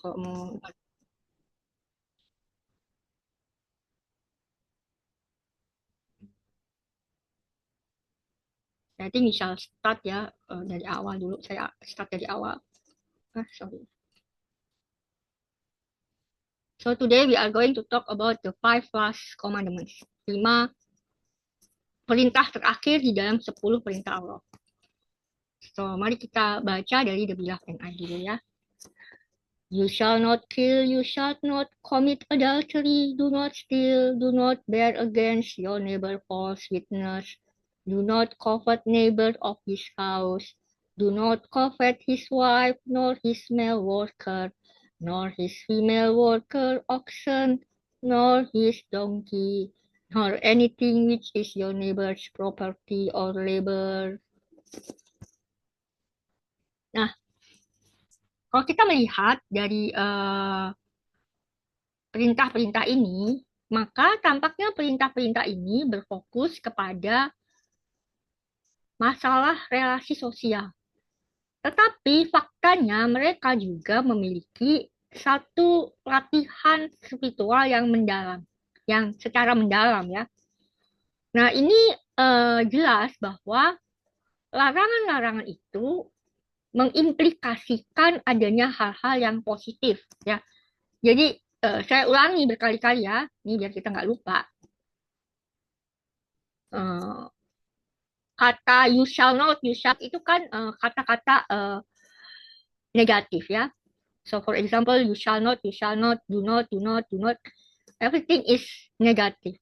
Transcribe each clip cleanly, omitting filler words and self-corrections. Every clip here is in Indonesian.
Kalau mau, nanti misal start ya, dari awal dulu. Saya start dari awal. Sorry. So today we are going to talk about the five last commandments. 5 perintah terakhir di dalam 10 perintah Allah. So, mari kita baca dari The Beloved and I dulu ya. You shall not kill, you shall not commit adultery, do not steal, do not bear against your neighbor false witness, do not covet neighbor of his house, do not covet his wife, nor his male worker, nor his female worker oxen, nor his donkey, nor anything which is your neighbor's property or labor. Nah, kalau kita melihat dari perintah-perintah ini, maka tampaknya perintah-perintah ini berfokus kepada masalah relasi sosial. Tetapi faktanya mereka juga memiliki satu latihan spiritual yang mendalam, yang secara mendalam ya. Nah, ini jelas bahwa larangan-larangan itu mengimplikasikan adanya hal-hal yang positif ya. Jadi saya ulangi berkali-kali ya, ini biar kita nggak lupa. Eh, Kata you shall itu kan kata-kata negatif ya. So for example, you shall not, do not, do not, do not. Everything is negative.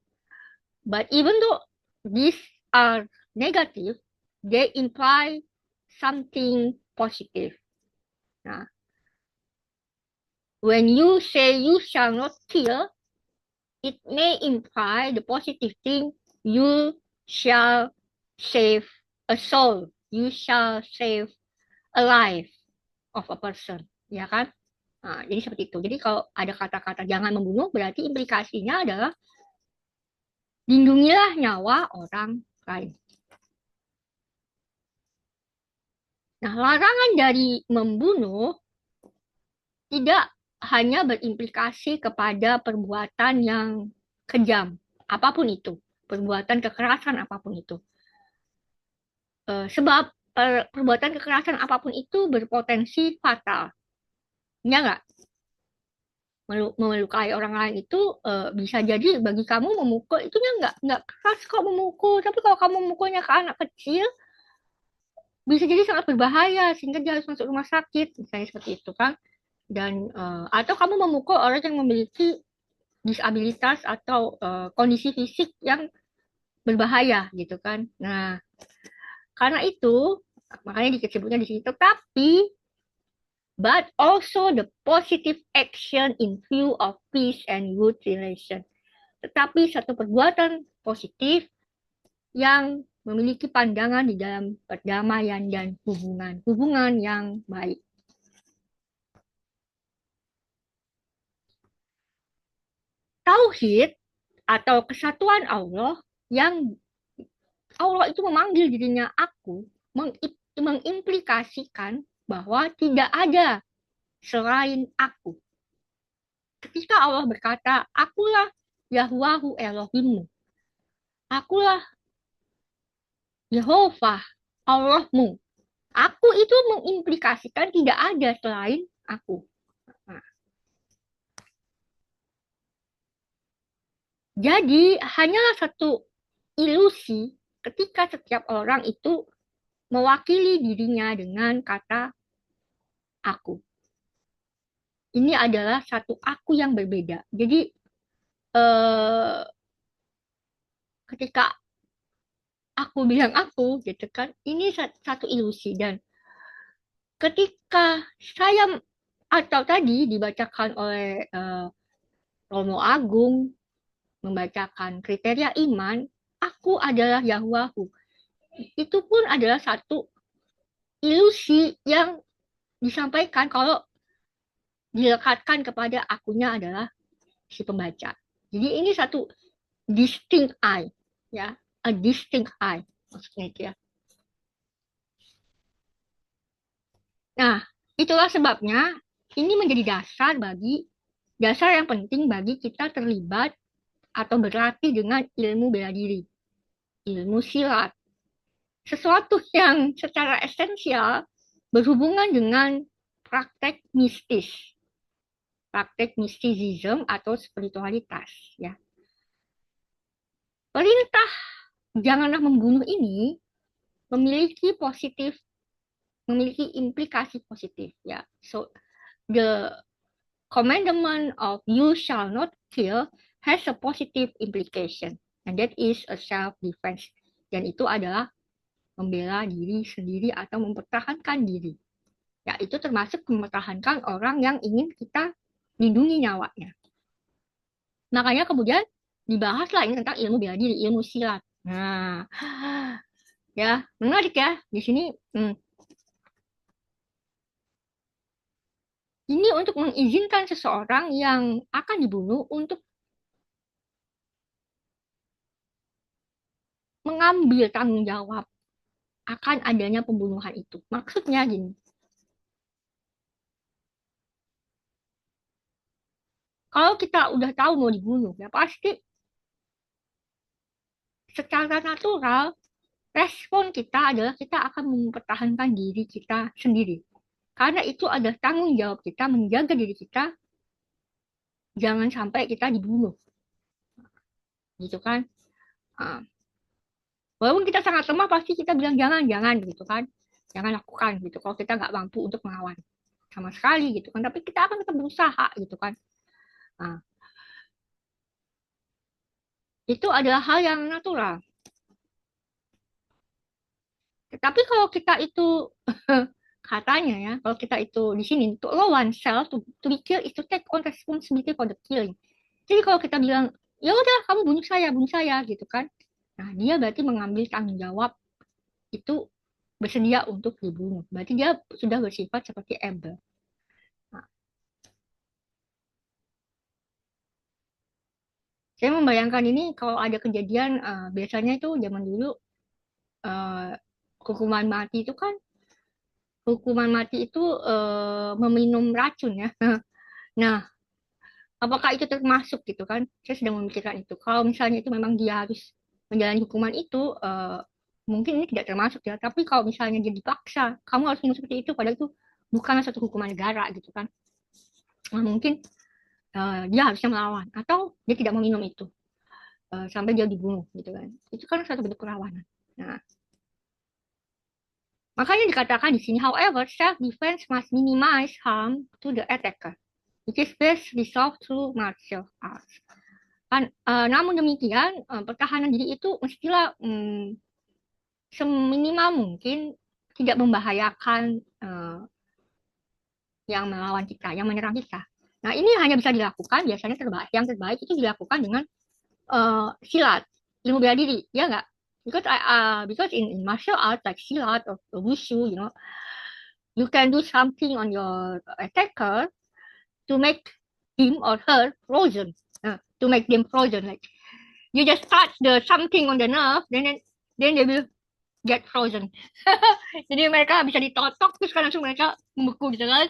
But even though these are negative, they imply something positive. Nah, when you say you shall not kill, it may imply the positive thing, you shall save a soul, you shall save a life of a person, ya kan? Nah, jadi seperti itu. Jadi kalau ada kata-kata jangan membunuh, berarti implikasinya adalah lindungilah nyawa orang lain. Nah, larangan dari membunuh tidak hanya berimplikasi kepada perbuatan yang kejam, apapun itu, perbuatan kekerasan apapun itu. Sebab perbuatan kekerasan apapun itu berpotensi fatal. Ya nggak? Melukai orang lain itu bisa jadi bagi kamu memukul itunya nggak keras kok memukul, tapi kalau kamu memukulnya ke anak kecil bisa jadi sangat berbahaya sehingga dia harus masuk rumah sakit misalnya seperti itu kan. Dan atau kamu memukul orang yang memiliki disabilitas atau kondisi fisik yang berbahaya gitu kan. Nah, karena itu makanya disebutnya di sini. Tetapi but also the positive action in view of peace and good relation. Tetapi satu perbuatan positif yang memiliki pandangan di dalam perdamaian dan hubungan yang baik. Tauhid atau kesatuan Allah yang Allah itu memanggil dirinya aku, mengimplikasikan bahwa tidak ada selain aku. Ketika Allah berkata, akulah Yahwahu Elohimmu, akulah Yehovah Allahmu. Aku itu mengimplikasikan tidak ada selain aku. Nah, jadi hanyalah satu ilusi ketika setiap orang itu mewakili dirinya dengan kata aku. Ini adalah satu aku yang berbeda. Jadi ketika aku bilang aku gitu kan, ini satu ilusi. Dan ketika saya atau tadi dibacakan oleh Romo Agung membacakan kriteria iman, aku adalah Yahwahu. Itu pun adalah satu ilusi yang disampaikan kalau dilekatkan kepada akunya adalah si pembaca. Jadi ini satu distinct I, ya, a distinct I maksudnya itu ya. Nah, itulah sebabnya Ini menjadi dasar yang penting bagi kita terlibat atau berlatih dengan ilmu bela diri, ilmu silat. Sesuatu yang secara esensial berhubungan dengan praktek mistis, praktek mistisism atau spiritualitas. Ya, perintah janganlah membunuh ini memiliki positif, memiliki implikasi positif. Ya, so the commandment of you shall not kill has a positive implication, and that is a self-defense. Dan itu adalah membela diri sendiri atau mempertahankan diri. Ya, itu termasuk mempertahankan orang yang ingin kita lindungi nyawanya. Makanya kemudian dibahaslah ini tentang ilmu bela diri, ilmu silat. Nah, ya menarik ya di sini. Ini untuk mengizinkan seseorang yang akan dibunuh untuk mengambil tanggung jawab akan adanya pembunuhan itu. Maksudnya gini, kalau kita udah tahu mau dibunuh, ya pasti secara natural respon kita adalah kita akan mempertahankan diri kita sendiri. Karena itu adalah tanggung jawab kita menjaga diri kita, jangan sampai kita dibunuh, gitu kan? Nah, walaupun kita sangat lemah, pasti kita bilang jangan gitu kan, jangan lakukan gitu. Kalau kita nggak mampu untuk melawan sama sekali gitu kan, tapi kita akan tetap berusaha gitu kan. Nah, itu adalah hal yang natural. Tapi kalau kita itu katanya ya, kalau kita itu di sini to allow oneself to be killed is to take on responsibility for the killing. Jadi kalau kita bilang ya udah kamu bunuh saya gitu kan. Nah, dia berarti mengambil tanggung jawab itu bersedia untuk dibunuh. Berarti dia sudah bersifat seperti able. Nah, saya membayangkan ini kalau ada kejadian biasanya itu zaman dulu uh, hukuman mati itu kan hukuman mati itu meminum racun ya. Nah, apakah itu termasuk gitu kan? Saya sedang memikirkan itu. Kalau misalnya itu memang dia harus menjalani hukuman itu, mungkin ini tidak termasuk ya. Tapi kalau misalnya dia dipaksa, kamu harus minum seperti itu, padahal itu bukanlah satu hukuman negara gitu kan? Nah, mungkin dia harusnya melawan atau dia tidak meminum itu sampai dia dibunuh gitu kan? Itu kan satu bentuk perlawanan. Nah, makanya dikatakan di sini, however, self-defense must minimize harm to the attacker, which is best resolved through martial arts. Kan, namun demikian, pertahanan diri itu mestilah seminimal mungkin tidak membahayakan yang melawan kita, yang menyerang kita. Nah, ini hanya bisa dilakukan biasanya yang terbaik itu dilakukan dengan silat, ilmu bela diri, ya nggak? Because in martial arts like silat or wushu, you can do something on your attacker to make him or her frozen, to make them frozen. Like you just touch the something on the nerve, then they will get frozen. Jadi mereka bisa ditotok terus kan langsung mereka membeku gitu kan.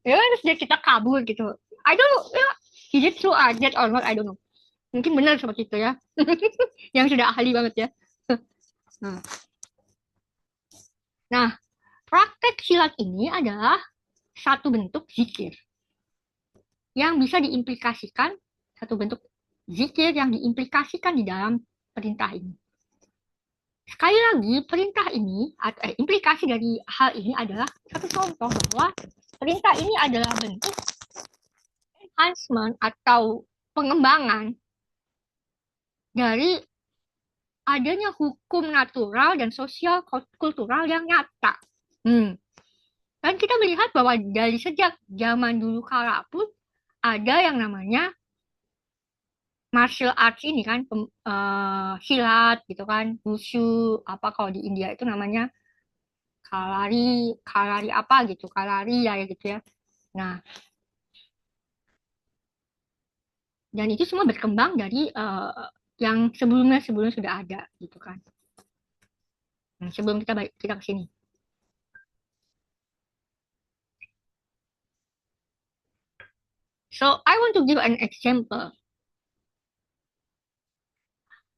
Ya terus dia kita kabur gitu. I don't know, ya, is it true or that or not, I don't know. Mungkin benar seperti itu ya. Yang sudah ahli banget ya. Nah, praktek silat ini adalah satu bentuk zikir yang bisa diimplikasikan, satu bentuk zikir yang diimplikasikan di dalam perintah ini. Sekali lagi, perintah ini, implikasi dari hal ini adalah satu contoh bahwa perintah ini adalah bentuk enhancement atau pengembangan dari adanya hukum natural dan sosial kultural yang nyata. Dan kita melihat bahwa dari sejak zaman dulu kala pun ada yang namanya martial arts ini kan, silat gitu kan, wushu, apa kalau di India itu namanya kalari, kalari apa gitu, kalari ya gitu ya. Nah, dan itu semua berkembang dari yang sebelumnya sudah ada gitu kan. Nah, sebelum kita ke sini. So I want to give an example.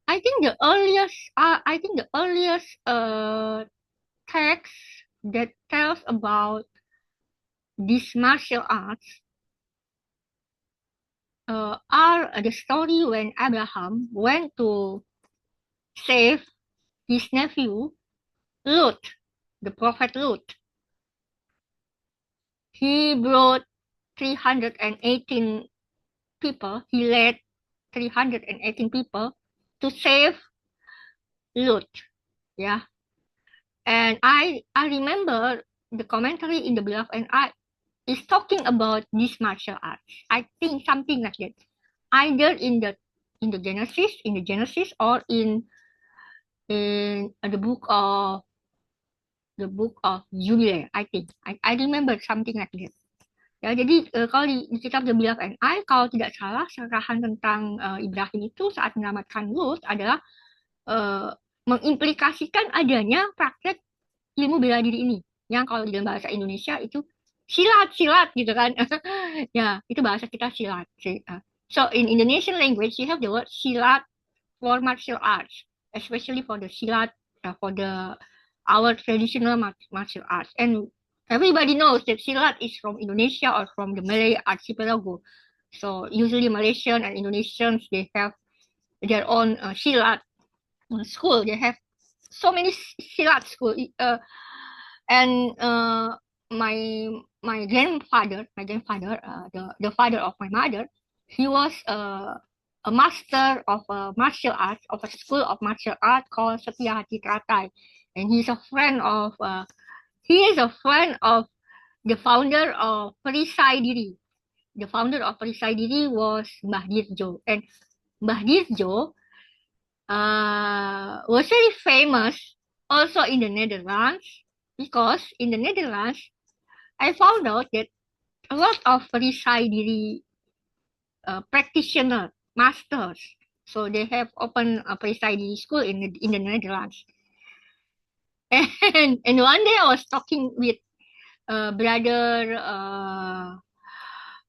I think the earliest text that tells about this martial arts are the story when Abraham went to save his nephew Lot, the prophet Lot. He brought 318 people. He led 318 people to save Lot. Yeah, and I remember the commentary in the Beloved and I is talking about this martial arts. I think something like that, either in the Genesis, or in the book of Jubilee. I think I remember something like that. Ya, jadi kalau di kitab The Beloved and I, kalau tidak salah, serahan tentang Ibrahim itu saat menyelamatkan Lut adalah eh, mengimplikasikan adanya praktek ilmu bela diri ini. Yang kalau di dalam bahasa Indonesia itu silat-silat gitu kan. Ya, itu bahasa kita silat. So in Indonesian language, you have the word silat for martial arts, especially for the silat, for the our traditional martial arts. And everybody knows that silat is from Indonesia or from the Malay archipelago. So usually Malaysian and Indonesians, they have their own silat school. They have so many silat school. And my grandfather, the father of my mother, he was a master of martial arts, of a school of martial art called Setia Hati Teratai, and he is a friend of the founder of Perisai Diri. The founder of Perisai Diri was Mbah Dirjo, and Mbah Dirjo was very famous also in the Netherlands, because in the Netherlands I found out that a lot of Perisai Diri practitioner, masters. So they have opened a Perisai Diri school in the Netherlands. And one day I was talking with brother.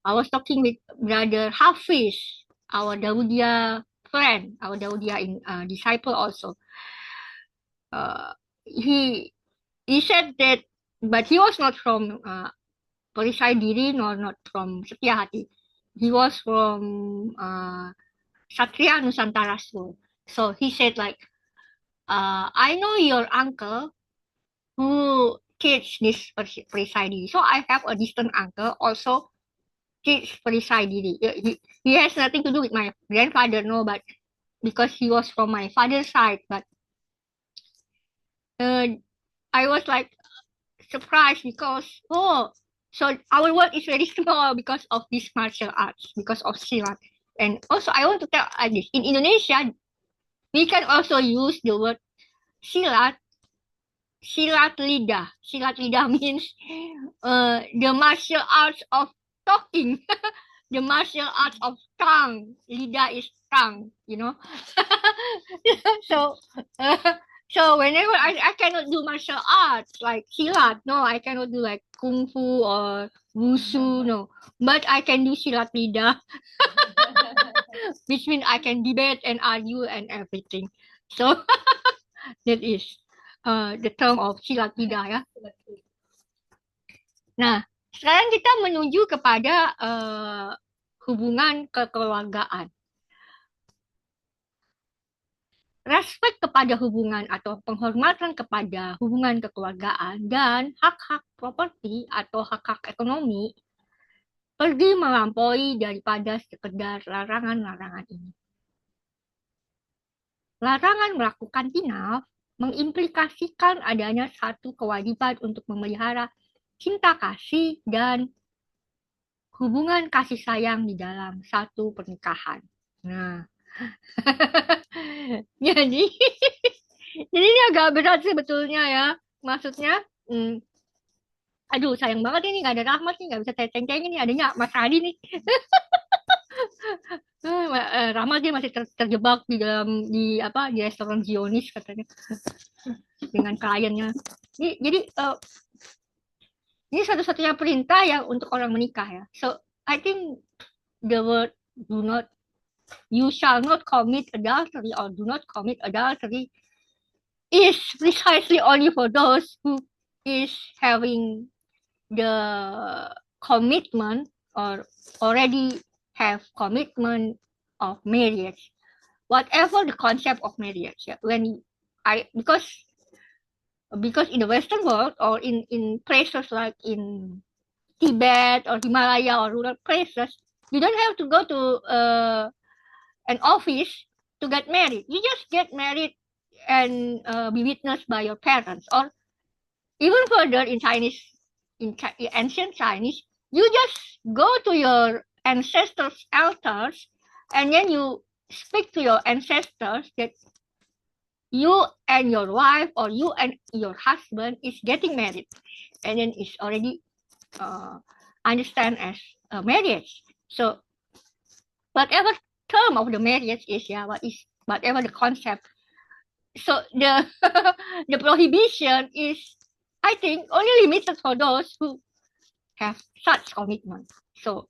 I was talking with brother Hafiz, our Daudia friend, our Daudia disciple also. He said that, but he was not from Perisai Diri, nor not from Setia Hati. He was from Satria Nusantara School. So he said like, I know your uncle who teach this Perisai Diri. So I have a distant uncle also teach Perisai Diri. He has nothing to do with my grandfather, no, but because he was from my father's side. But I was like surprised because, so our world is very small because of this martial arts, because of silat. And also I want to tell this, in Indonesia, we can also use the word silat, silat lidah. Silat lidah means the martial arts of talking, the martial arts of tongue. Lidah is tongue, you know. So, so whenever I cannot do martial arts like silat, no, I cannot do like kung fu or wushu, no. But I can do silat lidah, which means I can debate and argue and everything. So that is the term of silat lidah, ya. Nah, sekarang kita menuju kepada hubungan kekeluargaan. Respek kepada hubungan atau penghormatan kepada hubungan kekeluargaan dan hak-hak properti atau hak-hak ekonomi pergi melampaui daripada sekedar larangan-larangan ini. Larangan melakukan tinaf mengimplikasikan adanya satu kewajiban untuk memelihara cinta kasih dan hubungan kasih sayang di dalam satu pernikahan. Nah, jadi jadi ini agak berat sebetulnya ya. Maksudnya, aduh sayang banget ini nggak ada Rahmat nih, nggak bisa ceng-cengin nih, adanya Mas Hadi nih. Rahmat dia masih terjebak di restoran Zionis katanya dengan kliennya. Jadi ini satu-satunya perintah yang untuk orang menikah ya. So I think the word do not, you shall not commit adultery or do not commit adultery is precisely only for those who is having the commitment or already have commitment of marriage, whatever the concept of marriage. Yeah. When I because in the Western world or in places like in Tibet or Himalaya or rural places, you don't have to go to an office to get married. You just get married and be witnessed by your parents. Or even further in Chinese, in ancient Chinese, you just go to your ancestors' altars and then you speak to your ancestors that you and your wife or you and your husband is getting married, and then it's already understand as a marriage. So whatever term of the marriage is, yeah, whatever the concept. So the the prohibition is, I think, only limited for those who have such commitment. So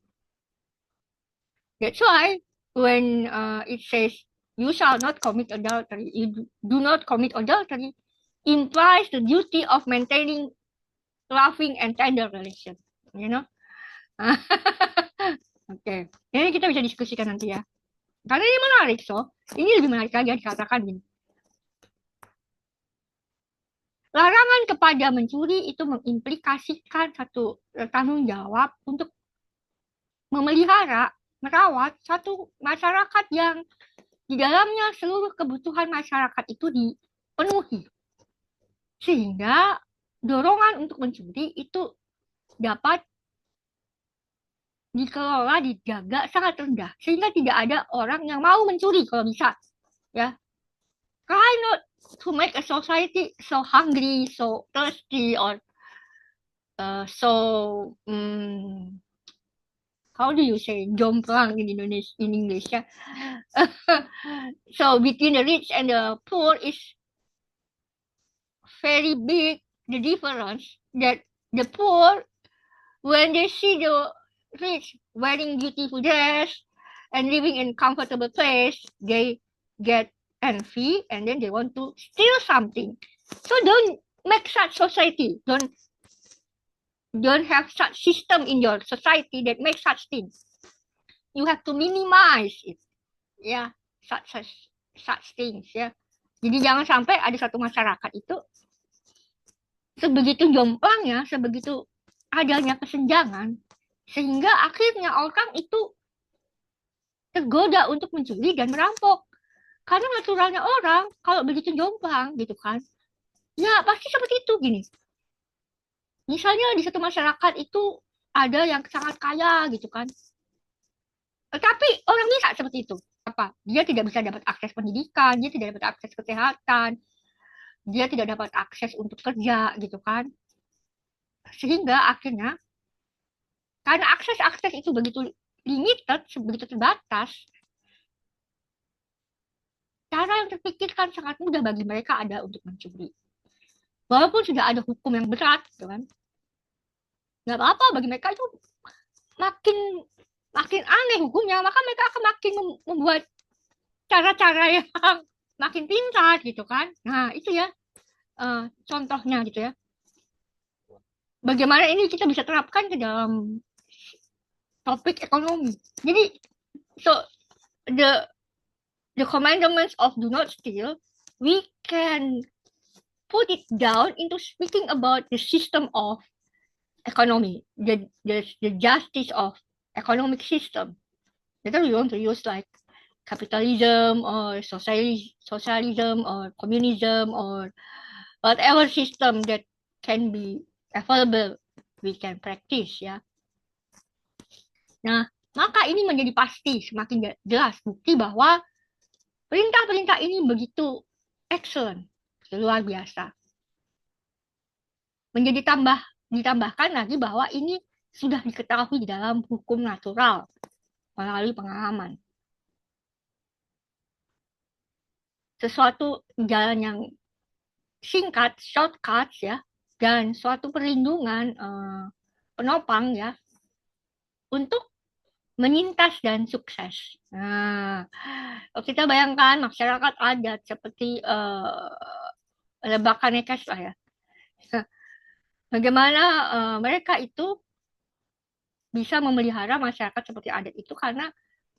that's why when it says you shall not commit adultery, you do not commit adultery, implies the duty of maintaining loving and tender relation. You know? Oke, ini kita bisa diskusikan nanti ya. Karena ini menarik, so. Ini lebih menarik lagi dikatakan gini. Larangan kepada mencuri itu mengimplikasikan satu tanggung jawab untuk memelihara, merawat satu masyarakat yang di dalamnya seluruh kebutuhan masyarakat itu dipenuhi. Sehingga dorongan untuk mencuri itu dapat dikelola, dijaga sangat rendah. Sehingga tidak ada orang yang mau mencuri kalau bisa. Ya. Try not to make a society so hungry, so thirsty, or so how do you say jomplang in Indonesia, in English? Yeah? So between the rich and the poor is very big. The difference that the poor, when they see the rich wearing beautiful dress and living in comfortable place, they get envy and then they want to steal something. So don't make such society. Don't have such system in your society that makes such things. You have to minimize it. Ya, such things ya. Jadi jangan sampai ada satu masyarakat itu sebegitu jomplangnya, sebegitu adanya kesenjangan, sehingga akhirnya orang itu tergoda untuk mencuri dan merampok. Karena naturalnya orang kalau begitu jomplang gitu kan, ya pasti seperti itu gini. Misalnya di satu masyarakat itu ada yang sangat kaya gitu kan, tapi orang bisa seperti itu. Apa? Dia tidak bisa dapat akses pendidikan, dia tidak dapat akses kesehatan, dia tidak dapat akses untuk kerja gitu kan. Sehingga akhirnya karena akses itu begitu limited, begitu terbatas, cara yang terpikirkan sangat mudah bagi mereka ada untuk mencuri. Walaupun sudah ada hukum yang berat, gitu kan. Nggak apa-apa bagi mereka itu makin aneh hukumnya, maka mereka akan makin membuat cara-cara yang makin pintar gitu kan. Nah itu ya contohnya gitu ya. Bagaimana ini kita bisa terapkan ke dalam topik ekonomi. Jadi so the commandments of do not steal, we can put it down into speaking about the system of economy, the justice of economic system. Later we want to use like capitalism or socialism or communism or whatever system that can be available, we can practice ya. Nah, maka ini menjadi pasti semakin jelas bukti bahwa perintah-perintah ini begitu excellent, luar biasa. Ditambahkan lagi bahwa ini sudah diketahui di dalam hukum natural melalui pengalaman. Sesuatu jalan yang singkat, shortcut ya, dan suatu perlindungan penopang ya, untuk menyintas dan sukses. Nah, kalau kita bayangkan masyarakat adat seperti Lebak Kanekes lah ya. Nah, bagaimana mereka itu bisa memelihara masyarakat seperti adat itu karena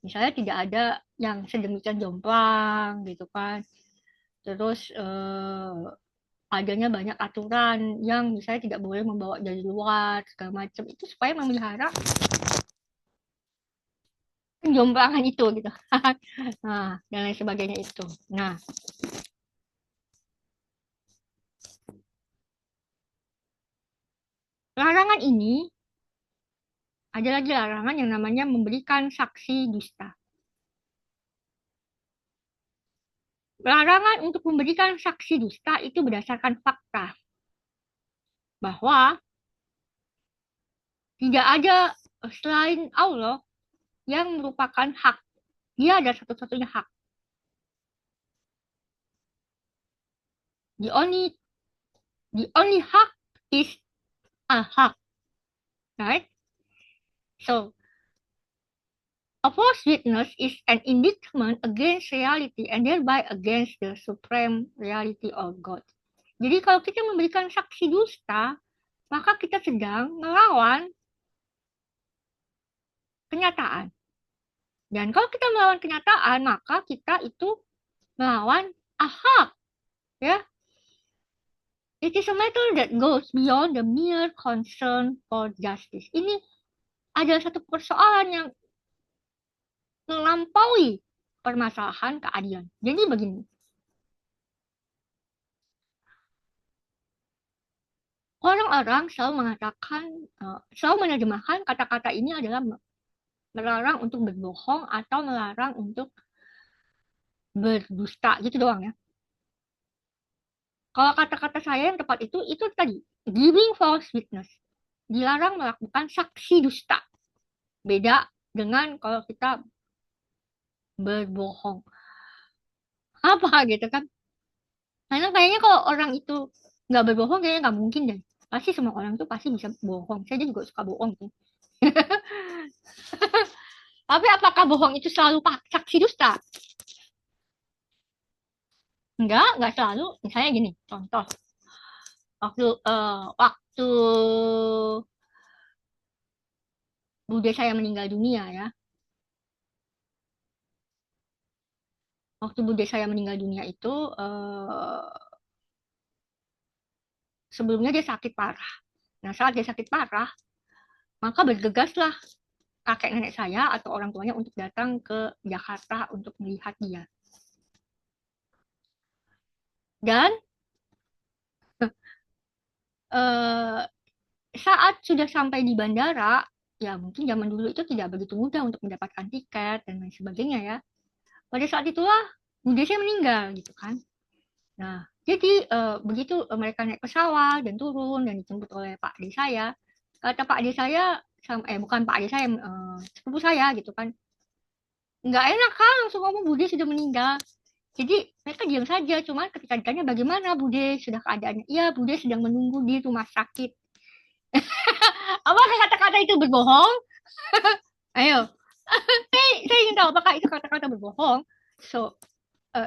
misalnya tidak ada yang sedemikian jomplang gitu kan. Terus adanya banyak aturan yang misalnya tidak boleh membawa dari luar segala macam itu supaya memelihara penjomplangan itu gitu. Nah, dan lain sebagainya itu. Nah, larangan ini ada lagi larangan yang namanya memberikan saksi dusta. Larangan untuk memberikan saksi dusta itu berdasarkan fakta bahwa tidak ada selain Allah yang merupakan hak. Dia ada satu-satunya hak. The only the only hak is al-haq, right? So a false witness is an indictment against reality and thereby against the supreme reality of God. Jadi kalau kita memberikan saksi dusta, maka kita sedang melawan kenyataan. Dan kalau kita melawan kenyataan, maka kita itu melawan ahak, ya. It is a matter that goes beyond the mere concern for justice. Ini adalah satu persoalan yang melampaui permasalahan keadilan. Jadi begini, orang-orang selalu mengatakan, selalu menerjemahkan kata-kata ini adalah melarang untuk berbohong atau melarang untuk berdusta gitu doang ya. Kalau kata-kata saya yang tepat itu tadi, giving false witness. Dilarang melakukan saksi dusta. Beda dengan kalau kita berbohong. Apa gitu kan? Karena kayaknya kalau orang itu nggak berbohong, kayaknya nggak mungkin deh. Pasti semua orang tuh pasti bisa bohong. Saya juga suka bohong tuh. Tapi apakah bohong itu selalu saksi dusta? Enggak selalu. Misalnya gini, contoh. Waktu bude saya meninggal dunia ya. Waktu bude saya meninggal dunia itu sebelumnya dia sakit parah. Nah, saat dia sakit parah, maka bergegaslah kakek nenek saya atau orang tuanya untuk datang ke Jakarta untuk melihat dia. Dan eh, saat sudah sampai di bandara, ya mungkin zaman dulu itu tidak begitu mudah untuk mendapatkan tiket dan lain sebagainya ya. Pada saat itulah bude saya meninggal gitu kan. Nah, jadi begitu mereka naik pesawat dan turun dan dijemput oleh Pak Ade saya, kata Pak Ade saya, bukan Pak Ade saya, sepupu saya gitu kan, nggak enak kan langsung ngomong Bude sudah meninggal. Jadi mereka diam saja, cuma ketika ditanya bagaimana Bude sudah keadaannya, iya Bude sedang menunggu di rumah sakit. Apakah kata-kata itu berbohong? Ayo, saya ingin tahu apakah itu kata-kata berbohong. So,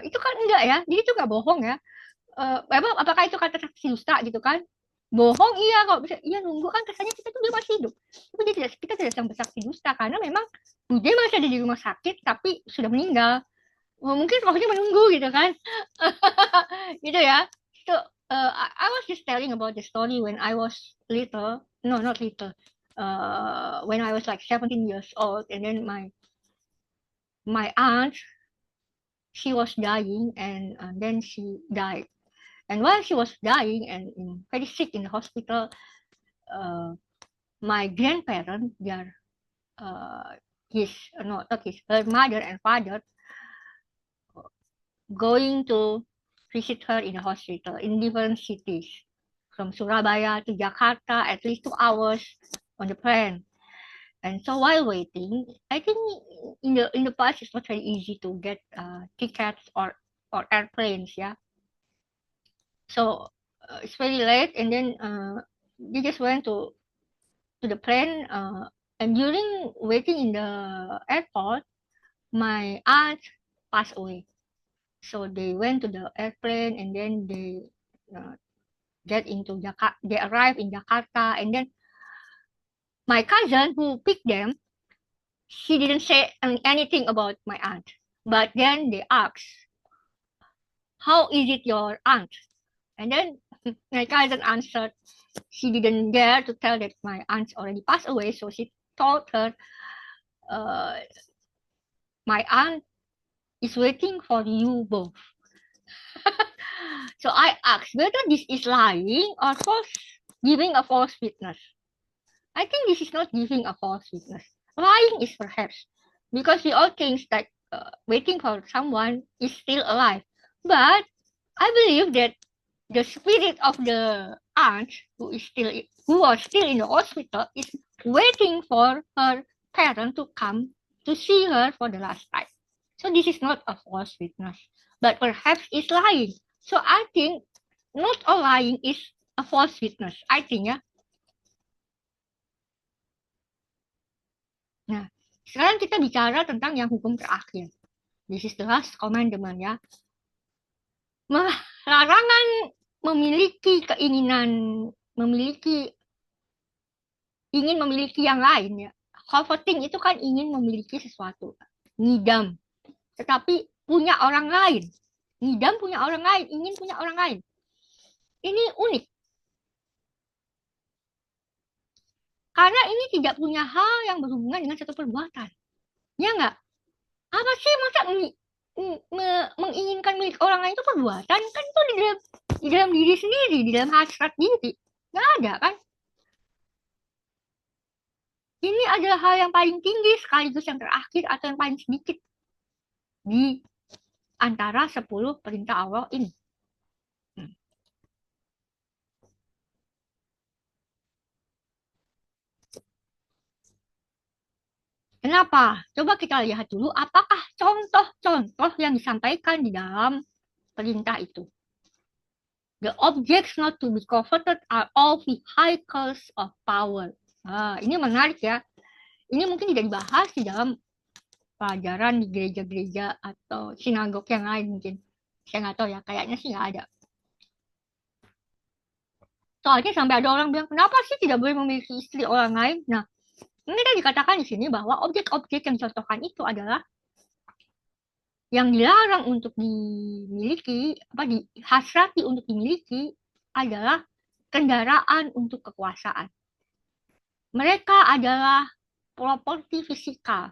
itu kan enggak ya, jadi itu nggak bohong ya. Apakah itu kata saksi dusta gitu kan? Bohong iya kalau bisa iya nunggu kan kesannya kita tuh dia masih hidup. Tapi dia tidak kita tidak sedang bersaksi dusta karena memang Bude masih ada di rumah sakit tapi sudah meninggal. Mungkin rohnya menunggu gitu kan. Gitu ya. So I was just telling about the story when I was little. No, not little. When I was like 17 years old and then my aunt she was dying and then she died. And while she was dying and very sick in the hospital, uh, my grandparents, their his no, not his, her mother and father, going to visit her in the hospital in different cities, from Surabaya to Jakarta, at least 2 hours on the plane. And so while waiting, I think in the past it's not very easy to get tickets or airplanes, yeah. So it's very late, and then they just went to the plane And during waiting in the airport, my aunt passed away. So they went to the airplane and then they uh, get into Jakarta. They arrived in Jakarta, and then my cousin who picked them, she didn't say anything about my aunt. But then they asked, "How is it your aunt?" And then my cousin answered, she didn't dare to tell that my aunt already passed away, so she told her, uh, "My aunt is waiting for you both." So I asked whether this is lying or giving a false witness. I think this is not giving a false witness. Lying is perhaps because we all think that waiting for someone is still alive. But I believe that the spirit of the aunt who was still in the hospital is waiting for her parent to come to see her for the last time. So this is not a false witness, but perhaps it's lying. So I think not all lying is a false witness. I think ya. Nah, sekarang kita bicara tentang yang hukum terakhir. This is the last commandment ya. Larangan memiliki keinginan ingin memiliki yang lain ya. Coveting itu kan ingin memiliki sesuatu. Ngidam. Tetapi punya orang lain. Ngidam punya orang lain, ingin punya orang lain. Ini unik. Karena ini tidak punya hal yang berhubungan dengan satu perbuatan. Ya nggak? Apa sih masa menginginkan milik orang lain itu perbuatan? Kan itu di dalam diri sendiri, di dalam hasrat diri. Nggak ada kan? Ini adalah hal yang paling tinggi sekaligus yang terakhir atau yang paling sedikit di antara 10 perintah Allah ini. Kenapa? Coba kita lihat dulu apakah contoh-contoh yang disampaikan di dalam perintah itu. The objects not to be coveted are all vehicles of power. Nah, ini menarik ya. Ini mungkin tidak dibahas di dalam pelajaran di gereja-gereja atau sinagog yang lain mungkin. Saya nggak tahu ya, kayaknya sih nggak ada. Soalnya sampai ada orang bilang, kenapa sih tidak boleh memiliki istri orang lain? Nah, ini kan dikatakan di sini bahwa objek-objek yang dicontohkan itu adalah yang dilarang untuk dimiliki, dihasrati untuk dimiliki adalah kendaraan untuk kekuasaan. Mereka adalah properti fisikal,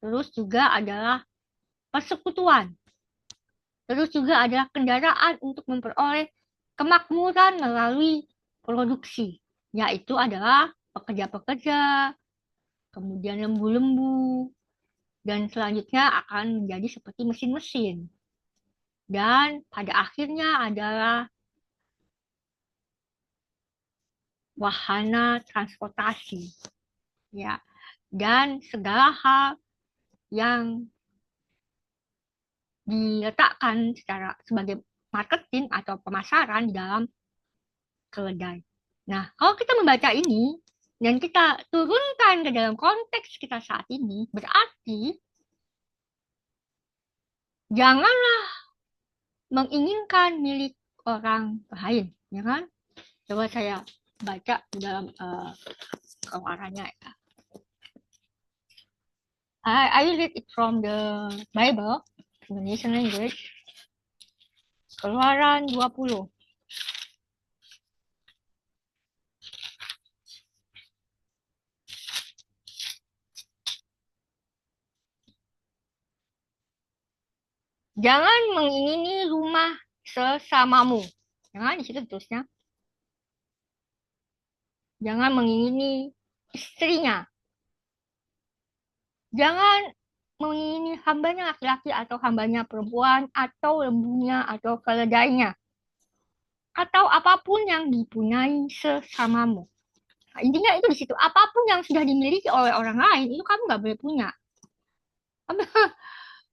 terus juga adalah persekutuan, terus juga adalah kendaraan untuk memperoleh kemakmuran melalui produksi, yaitu adalah pekerja-pekerja, kemudian lembu-lembu, dan selanjutnya akan menjadi seperti mesin-mesin. Dan pada akhirnya adalah wahana transportasi. Ya. Dan segala hal yang diletakkan sebagai marketing atau pemasaran di dalam keledai. Nah, kalau kita membaca ini dan kita turunkan ke dalam konteks kita saat ini, berarti janganlah menginginkan milik orang lain, ya kan? Coba saya baca di dalam keluarannya ya. I read it from the Bible, Indonesian language. Keluaran 20. Jangan mengingini rumah sesamamu. Jangan di situ terusnya. Jangan mengingini istrinya. Jangan mengingini hambanya laki-laki atau hambanya perempuan atau lembunya atau keledainya. Atau apapun yang dipunyai sesamamu. Nah, intinya itu di situ. Apapun yang sudah dimiliki oleh orang lain, itu kamu nggak boleh punya.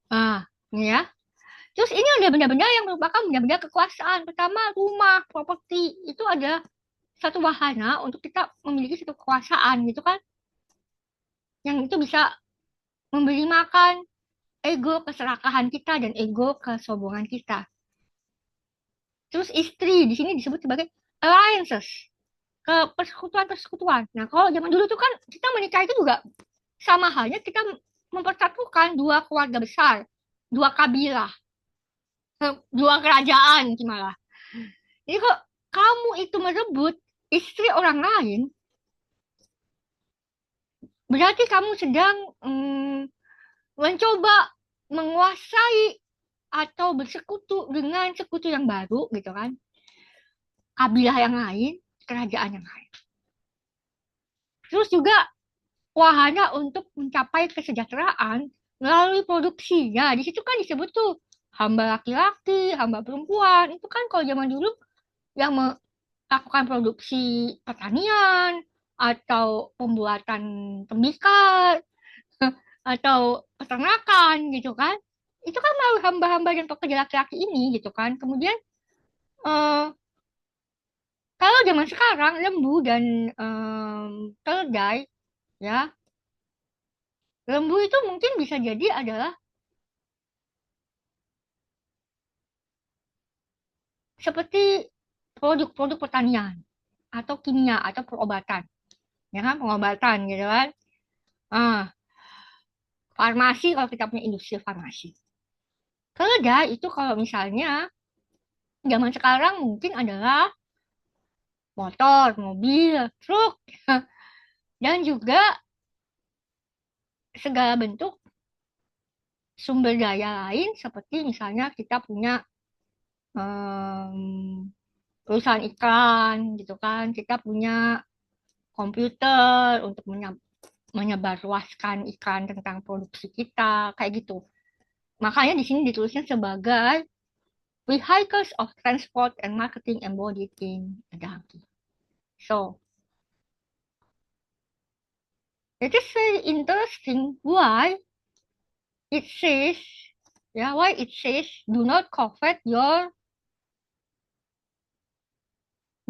Nah, ini ya. Terus ini ada benda-benda yang merupakan benda-benda kekuasaan. Pertama, rumah, properti. Itu ada satu wahana untuk kita memiliki satu kekuasaan gitu kan. yang itu bisa memberi makan ego keserakahan kita dan ego kesombongan kita. Terus istri di sini disebut sebagai alliances, ke persekutuan-persekutuan. Nah, kalau zaman dulu tuh kan kita menikah itu juga sama halnya kita mempersatukan dua keluarga besar, dua kabilah, dua kerajaan gimana. Jadi kok kamu itu merebut istri orang lain, berarti kamu sedang mencoba menguasai atau bersekutu dengan sekutu yang baru gitu kan, kabilah yang lain, kerajaan yang lain. Terus juga wahana untuk mencapai kesejahteraan melalui produksi. Ya, di situ kan disebut tuh hamba laki-laki, hamba perempuan. Itu kan kalau zaman dulu yang melakukan produksi pertanian atau pembuatan tembikar atau peternakan gitu kan. Itu kan melalui hamba-hamba dan pekerja laki-laki ini gitu kan. Kemudian eh, kalau zaman sekarang lembu dan keledai ya, lembu itu mungkin bisa jadi adalah seperti produk-produk pertanian atau kimia atau perobatan, ya kan, pengobatan gitu kan. Ah, farmasi kalau kita punya industri farmasi. Keledai itu kalau misalnya zaman sekarang mungkin adalah motor, mobil, truk, dan juga segala bentuk sumber daya lain seperti misalnya kita punya em, perusahaan iklan gitu kan, kita punya komputer untuk menyebarluaskan iklan tentang produksi kita kayak gitu. Makanya di sini ditulisnya sebagai vehicles of transport and marketing embodied in a donkey. So, it is very interesting it says, why it says do not covet your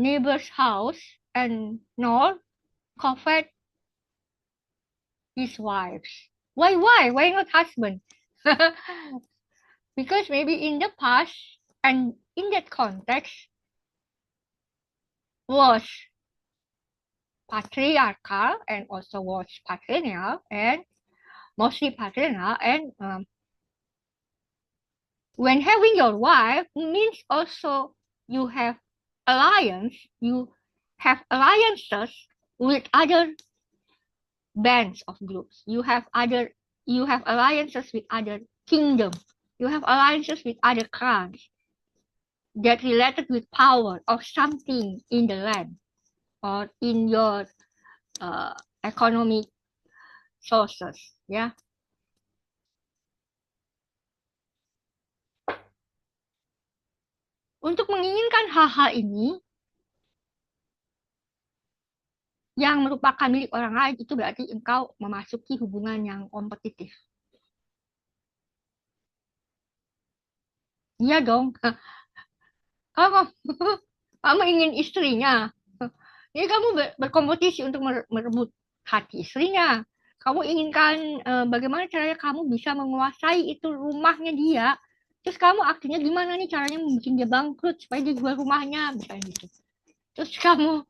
neighbor's house and nor covet his wives. Why? Why? Why not husband? Because maybe in the past and in that context was patriarchal and also was patrilineal and mostly patrilineal and when having your wife means also you have you have alliances with other bands of groups. You have alliances with other kingdoms. You have alliances with other clans that related with power or something in the land or in your economic sources, ya. Untuk menginginkan hal-hal ini yang merupakan milik orang lain itu berarti engkau memasuki hubungan yang kompetitif. Iya dong. Kalau kamu ingin istrinya, jadi kamu berkompetisi untuk merebut hati istrinya. Kamu inginkan bagaimana caranya kamu bisa menguasai itu rumahnya dia. Terus kamu akhirnya gimana nih caranya membuat dia bangkrut supaya dia jual rumahnya, misalnya gitu. Terus kamu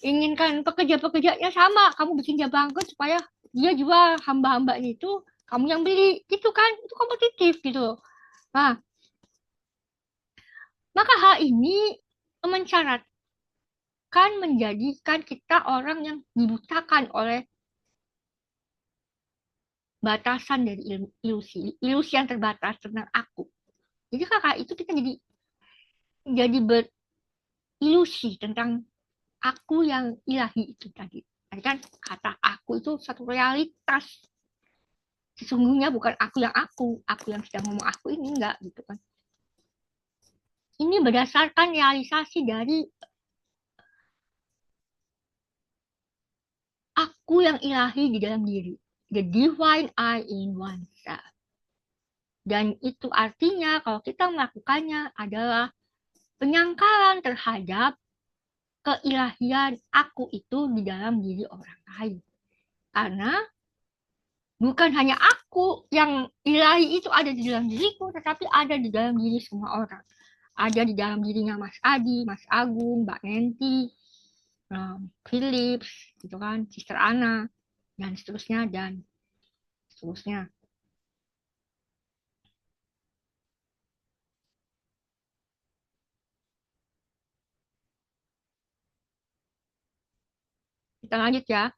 inginkan pekerja-pekerjanya sama, kamu bikin dia bangkrut supaya dia jual hamba-hambanya itu, kamu yang beli, gitu kan? Itu kompetitif gitu. Nah, maka hal ini mencarat kan menjadikan kita orang yang dibutakan oleh batasan dari ilusi, ilusi yang terbatas tentang aku. Jadi kakak itu kita jadi berilusi tentang aku yang ilahi itu tadi. Tadi kan kata aku itu satu realitas. Sesungguhnya bukan aku yang sedang ngomong aku ini enggak gitu kan. Ini berdasarkan realisasi dari aku yang ilahi di dalam diri. The divine I in oneself. Dan itu artinya kalau kita melakukannya adalah penyangkalan terhadap keilahian aku itu di dalam diri orang lain. Karena Bukan hanya aku yang ilahi itu ada di dalam diriku, tetapi ada di dalam diri semua orang. Ada di dalam dirinya Mas Adi, Mas Agung, Mbak Nenti, Philips, gitu kan, Sister Ana, dan seterusnya, dan seterusnya. Kita lanjut ya.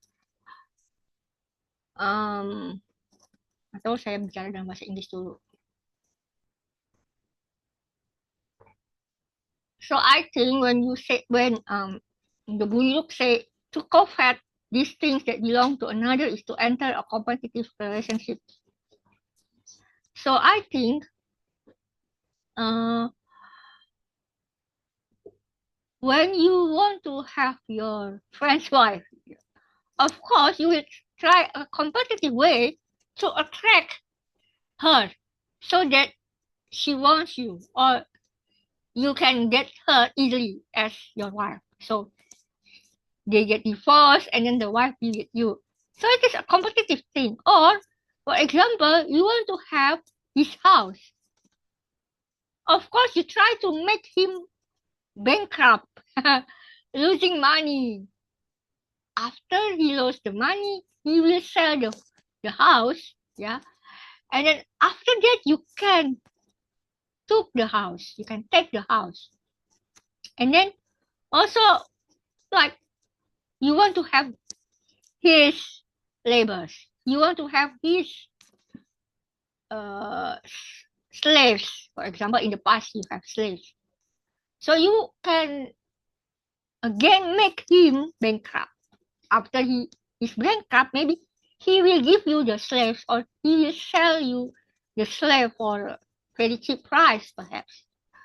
Um, atau saya bicara dalam bahasa Inggris dulu. So I think when you say the Buyuk say to covet these things that belong to another is to enter a competitive relationship. So I think uh, when you want to have your friend's wife, of course you will try a competitive way to attract her so that she wants you or you can get her easily as your wife. So they get divorced and then the wife will get you. So it is a competitive thing. Or, for example, you want to have his house. Of course, you try to make him bankrupt, losing money. After he lost the money, he will sell the house, yeah. And then after that, you can took the house. You can take the house. And then also, like, you want to have his labors. You want to have his uh, slaves. For example, in the past, you have slaves. So you can again make him bankrupt. After he is bankrupt, maybe he will give you the slaves or he will sell you the slave for a very cheap price, perhaps.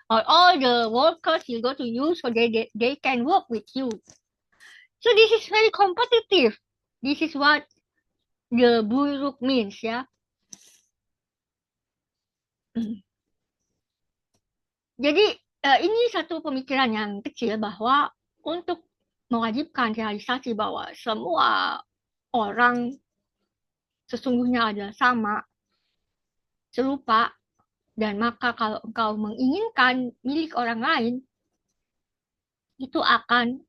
Or all the workers you go to use so they can work with you. So this is very competitive. This is what the buruk means, ya. Jadi ini satu pemikiran yang kecil bahwa untuk mewajibkan realisasi bahwa semua orang sesungguhnya adalah sama, serupa, dan maka kalau engkau menginginkan milik orang lain, itu akan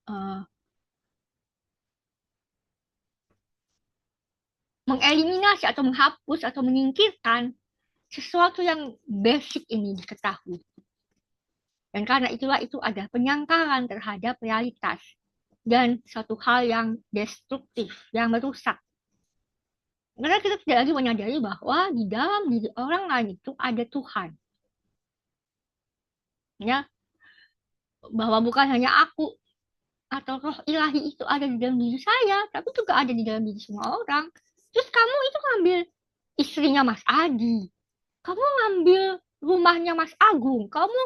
mengeliminasi atau menghapus atau menyingkirkan sesuatu yang basic ini diketahui. Dan karena itulah itu ada penyangkalan terhadap realitas dan satu hal yang destruktif, yang merusak. Karena kita tidak lagi menyadari bahwa di dalam diri orang lain itu ada Tuhan. Ya, bahwa bukan hanya aku atau roh ilahi itu ada di dalam diri saya, tapi juga ada di dalam diri semua orang. Terus kamu itu ngambil istrinya Mas Adi, kamu ngambil rumahnya Mas Agung, kamu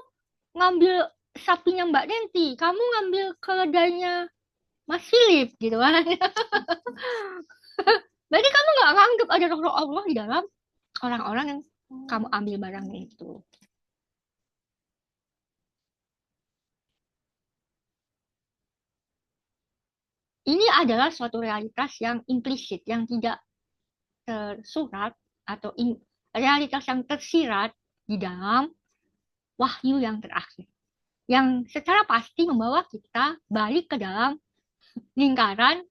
ngambil sapinya Mbak Nenti, kamu ngambil keledainya Mas Philip gitu kan. Berarti kamu nggak nganggap ada roh-roh Allah di dalam orang-orang yang kamu ambil barangnya itu. Ini adalah suatu realitas yang implisit, yang tidak tersurat atau realitas yang tersirat di dalam wahyu yang terakhir. Yang secara pasti membawa kita balik ke dalam lingkaran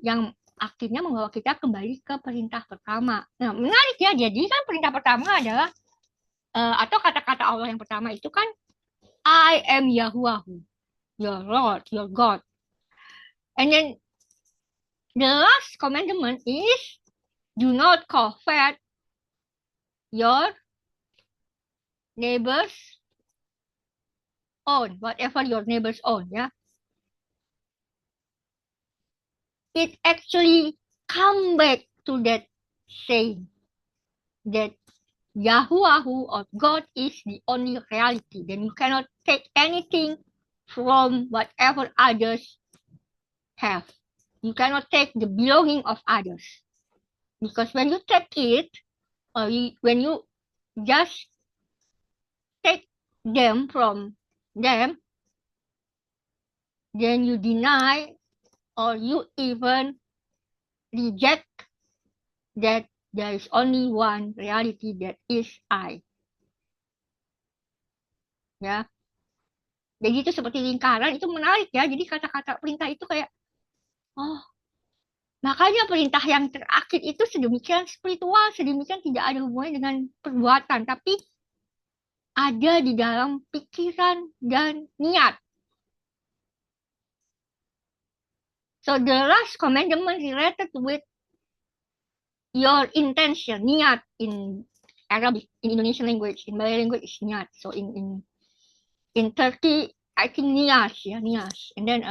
yang akhirnya membawa kita kembali ke perintah pertama. Nah, menarik ya. Jadi kan perintah pertama adalah atau kata-kata Allah yang pertama itu kan I am Yahuwahu, your Lord, your God. And then the last commandment is do not covet your neighbor's own, whatever your neighbor's own, ya. It actually come back to that saying that Yahuwahu or God is the only reality. Then you cannot take anything from whatever others have. You cannot take the belonging of others. Because when you take it, or when you just take them from them, then you deny or you even reject that there is only one reality, that is I. Ya, jadi itu seperti lingkaran, itu menarik ya. Jadi kata-kata perintah itu kayak, oh, makanya perintah yang terakhir itu sedemikian spiritual, sedemikian tidak ada hubungannya dengan perbuatan, tapi ada di dalam pikiran dan niat. So the last commandment related with your intention, niat in Arabic, in Indonesian language, in Malay language is niat. So in Turkey, I think niyas, yeah, niyas. And then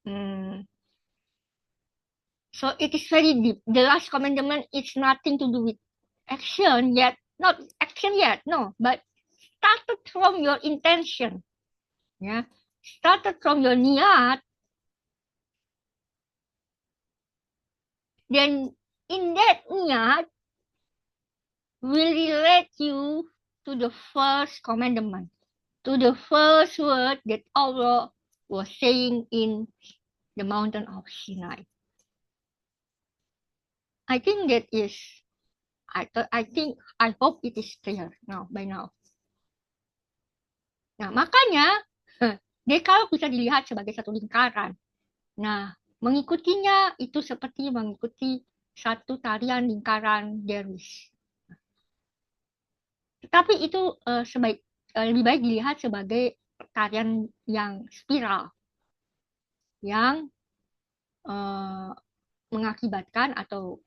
mm, so it is very deep. The last commandment is nothing to do with action yet, not action yet, no, but started from your intention, yeah, started from your niat. Then in that niat will relate you to the first commandment, to the first word that Allah was saying in the mountain of Sinai. I think that is, I hope it is clear now, by now. Nah, makanya, dekal bisa dilihat sebagai satu lingkaran. Nah, mengikutinya itu seperti mengikuti satu tarian lingkaran derwish. Tetapi itu lebih baik dilihat sebagai tarian yang spiral, yang mengakibatkan atau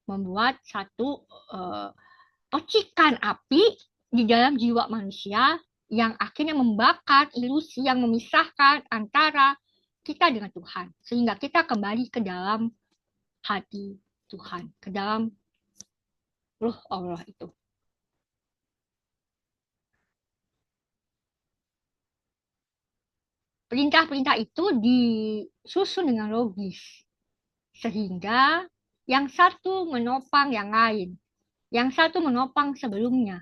membuat satu percikan api di dalam jiwa manusia yang akhirnya membakar ilusi yang memisahkan antara kita dengan Tuhan. Sehingga kita kembali ke dalam hati Tuhan, ke dalam ruh Allah itu. Perintah-perintah itu disusun dengan logis. Sehingga yang satu menopang yang lain. Yang satu menopang sebelumnya.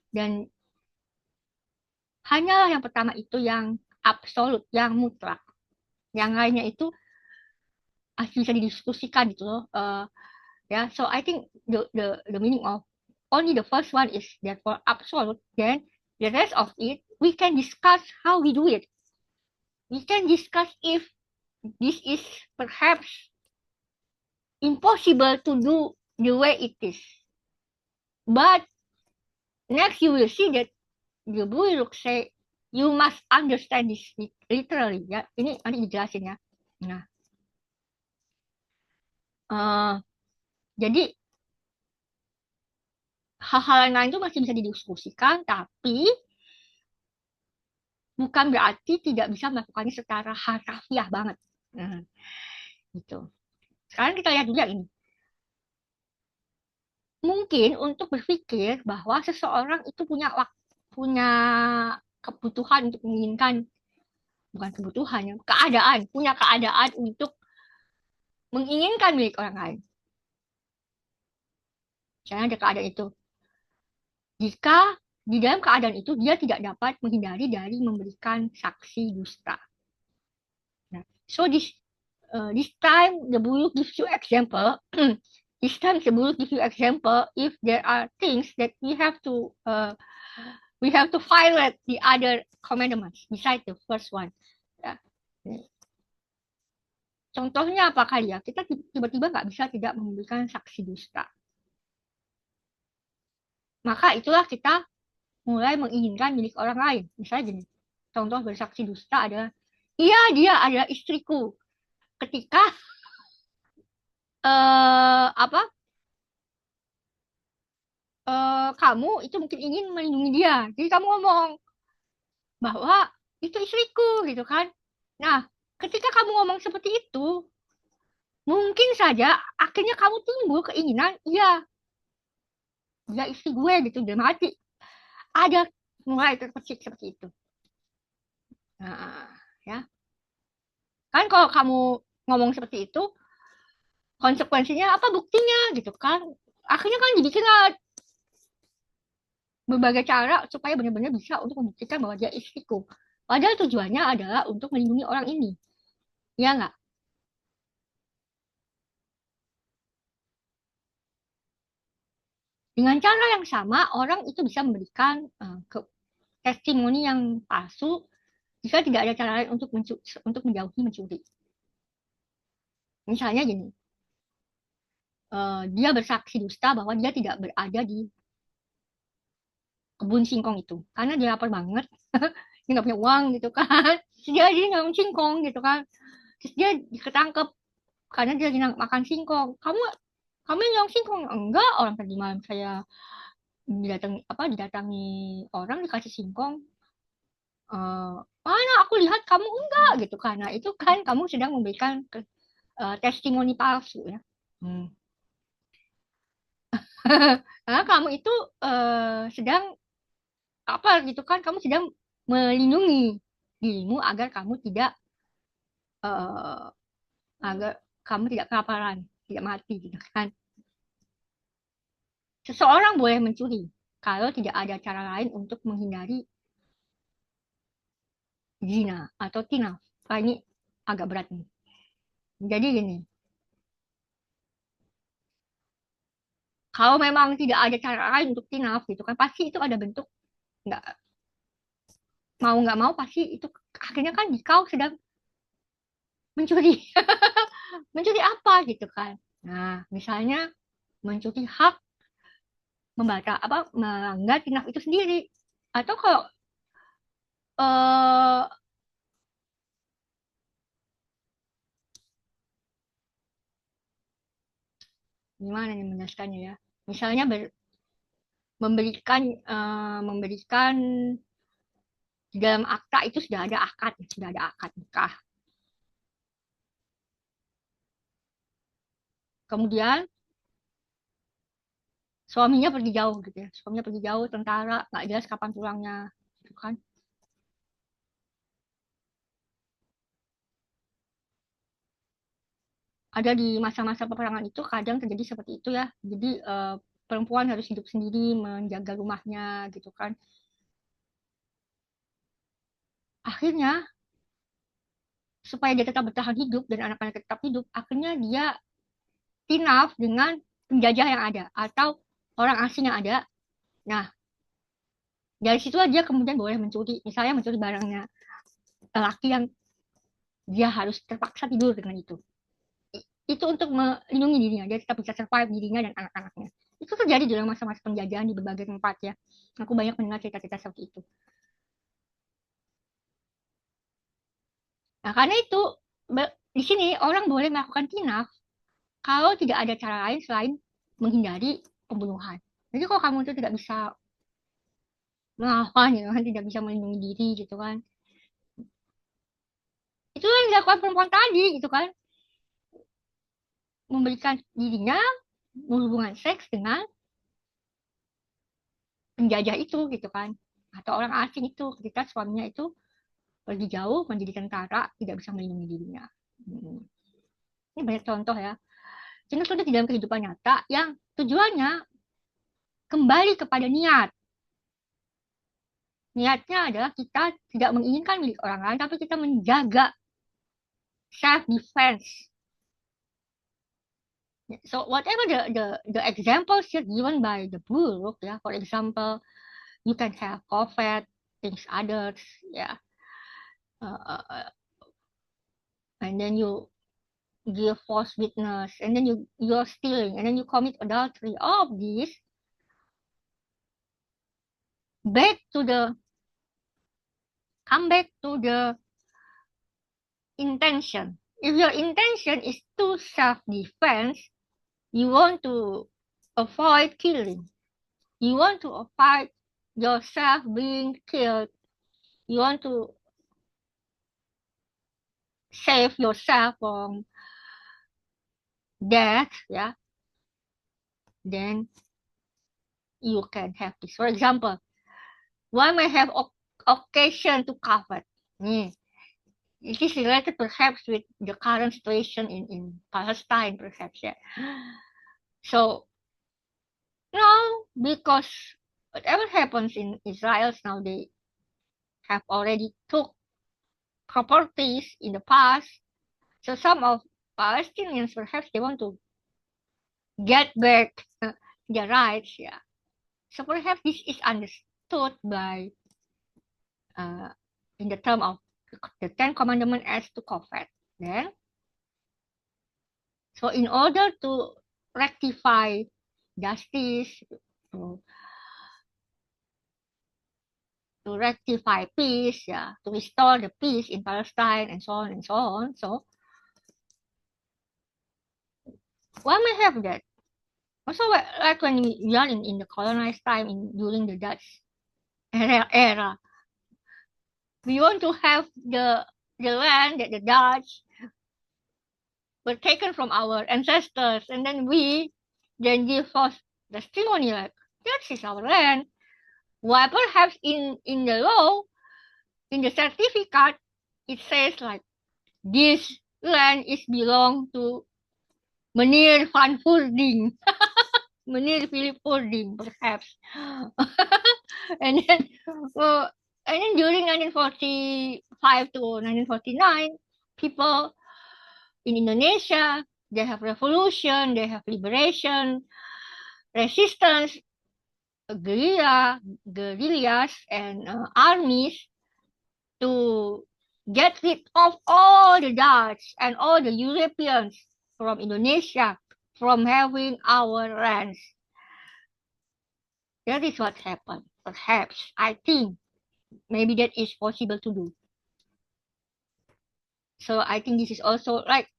Dan hanyalah yang pertama itu yang absolut, yang mutlak. Yang lainnya itu masih bisa didiskusikan gitu loh. Yeah, so I think the meaning of only the first one is therefore absolute. Then the rest of it we can discuss how we do it. We can discuss if this is perhaps impossible to do the way it is. But next you will see that the Buiruk say you must understand this literally. Ya, ini nanti dijelasin ya. Nah, jadi hal-hal lain itu masih bisa didiskusikan, tapi bukan berarti tidak bisa melakukannya secara harfiah banget. Nah, gitu. Sekarang kita lihat juga ini. Mungkin untuk berpikir bahwa seseorang itu punya kebutuhan untuk menginginkan, bukan kebutuhan ya, punya keadaan untuk menginginkan milik orang lain. Misalnya ada keadaan itu. Jika di dalam keadaan itu dia tidak dapat menghindari dari memberikan saksi dusta. Nah, so this time the Buyu gives you example. This time the Buyu gives you example if there are things that we have to violate the other commandments besides the first one. Ya. Contohnya apa kali ya? Kita tiba-tiba nggak bisa tidak memberikan saksi dusta. Maka itulah kita mulai menginginkan milik orang lain. Misalnya gini, contoh bersaksi dusta adalah, iya dia adalah istriku. Ketika kamu itu mungkin ingin melindungi dia, jadi kamu ngomong bahwa itu istriku, gitu kan? Nah, ketika kamu ngomong seperti itu, mungkin saja akhirnya kamu timbul keinginan, iya, dia istri gue gitu, dia mati. Ada mulai terpecik seperti itu. Nah, ya. Kan kalau kamu ngomong seperti itu, konsekuensinya apa, buktinya gitu kan. Akhirnya kan dibikin berbagai cara supaya benar-benar bisa untuk membuktikan bahwa dia istriku. Padahal tujuannya adalah untuk melindungi orang ini. Ya nggak? Dengan cara yang sama, orang itu bisa memberikan testimoni yang palsu jika tidak ada cara lain untuk menjauhi mencuri. Misalnya gini, dia bersaksi dusta bahwa dia tidak berada di kebun singkong itu karena dia lapar banget, dia nggak punya uang gitu kan. Terus dia nggak singkong gitu kan, terus dia ketangkep karena dia lagi makan singkong. Kamu yang nyolong singkong? Enggak, orang tadi malam saya didatangi orang dikasih singkong. Eh, Mana aku lihat kamu enggak gitu kan. Nah itu kan kamu sedang memberikan testimoni palsu ya. Hmm. Karena kamu itu sedang apa gitu kan, kamu sedang melindungi dirimu agar kamu tidak eh, agar kamu tidak kelaparan, tidak mati gitu kan. Seseorang boleh mencuri kalau tidak ada cara lain untuk menghindari zina atau tinaf. Nah, ini agak berat nih. Jadi gini, kalau memang tidak ada cara lain untuk tinaf gitu kan, pasti itu ada bentuk, nggak nggak mau pasti itu akhirnya kan kau sedang mencuri. Mencuri apa gitu kan. Nah, misalnya mencuri hak, membaca apa, melanggar tinaf itu sendiri. Atau kalau eh gimana nih menjelaskannya ya. Misalnya memberikan di dalam akta itu sudah ada akad nikah. Kemudian suaminya pergi jauh gitu ya. Suaminya pergi jauh, tentara, nggak jelas kapan pulangnya gitu kan. Ada di masa-masa peperangan itu kadang terjadi seperti itu ya. Jadi perempuan harus hidup sendiri menjaga rumahnya gitu kan. Akhirnya supaya dia tetap bertahan hidup dan anak-anaknya tetap hidup, akhirnya dia tinaf dengan penjajah yang ada atau orang asing yang ada. Nah, dari situ dia kemudian boleh mencuri, misalnya mencuri barangnya laki yang dia harus terpaksa tidur dengan itu. Itu untuk melindungi dirinya, dia tetap bisa survive dirinya dan anak-anaknya. Itu terjadi dalam masa-masa penjajahan di berbagai tempat ya. Aku banyak mendengar cerita-cerita seperti itu. Nah, karena itu di sini orang boleh melakukan tinaf kalau tidak ada cara lain selain menghindari pembunuhan. Jadi kalau kamu itu tidak bisa melawan gitu kan, tidak bisa melindungi diri gitu kan, itu yang dilakukan perempuan tadi gitu kan, memberikan dirinya berhubungan seks dengan penjajah itu gitu kan, atau orang asing itu ketika suaminya itu pergi jauh menjadi tentara, tidak bisa melindungi dirinya. Hmm. Ini banyak contoh ya. Jadi sudah di dalam kehidupan nyata yang tujuannya kembali kepada niat. Niatnya adalah kita tidak menginginkan milik orang lain, tapi kita menjaga self defense. So whatever the examples here given by the book, yeah, for example, you can have covet, things others, yeah, uh, and then you give false witness, and then you're stealing, and then you commit adultery. All of this back to the come back to the intention. If your intention is to self-defense, you want to avoid killing. You want to avoid yourself being killed. You want to save yourself from death, yeah, then you can have this. For example, one may have occasion to covet. Hmm. It is related perhaps with the current situation in Palestine, perhaps, yeah. So, no, because whatever happens in Israel now, they have already took properties in the past. So some of Palestinians perhaps they want to get back their rights, yeah. So perhaps this is understood by in the term of the Ten Commandments as to covet. Then, so in order to rectify justice, to, to rectify peace, yeah, to restore the peace in Palestine, and so on and so on. So one may have that. Also, like when we are in the colonized time, during the Dutch era, we want to have the land that the Dutch were taken from our ancestors, and then we then give us testimony like that is our land. Why perhaps in the law, in the certificate, it says like this land is belong to Meneer Van Voording, Meneer Philip Voording, perhaps. and then, uh, and then during 1945 to 1949, people in Indonesia, they have revolution, they have liberation, resistance, guerrillas, and armies to get rid of all the Dutch and all the Europeans from Indonesia from having our lands. That is what happened. Perhaps, I think, maybe that is possible to do. So I think this is also like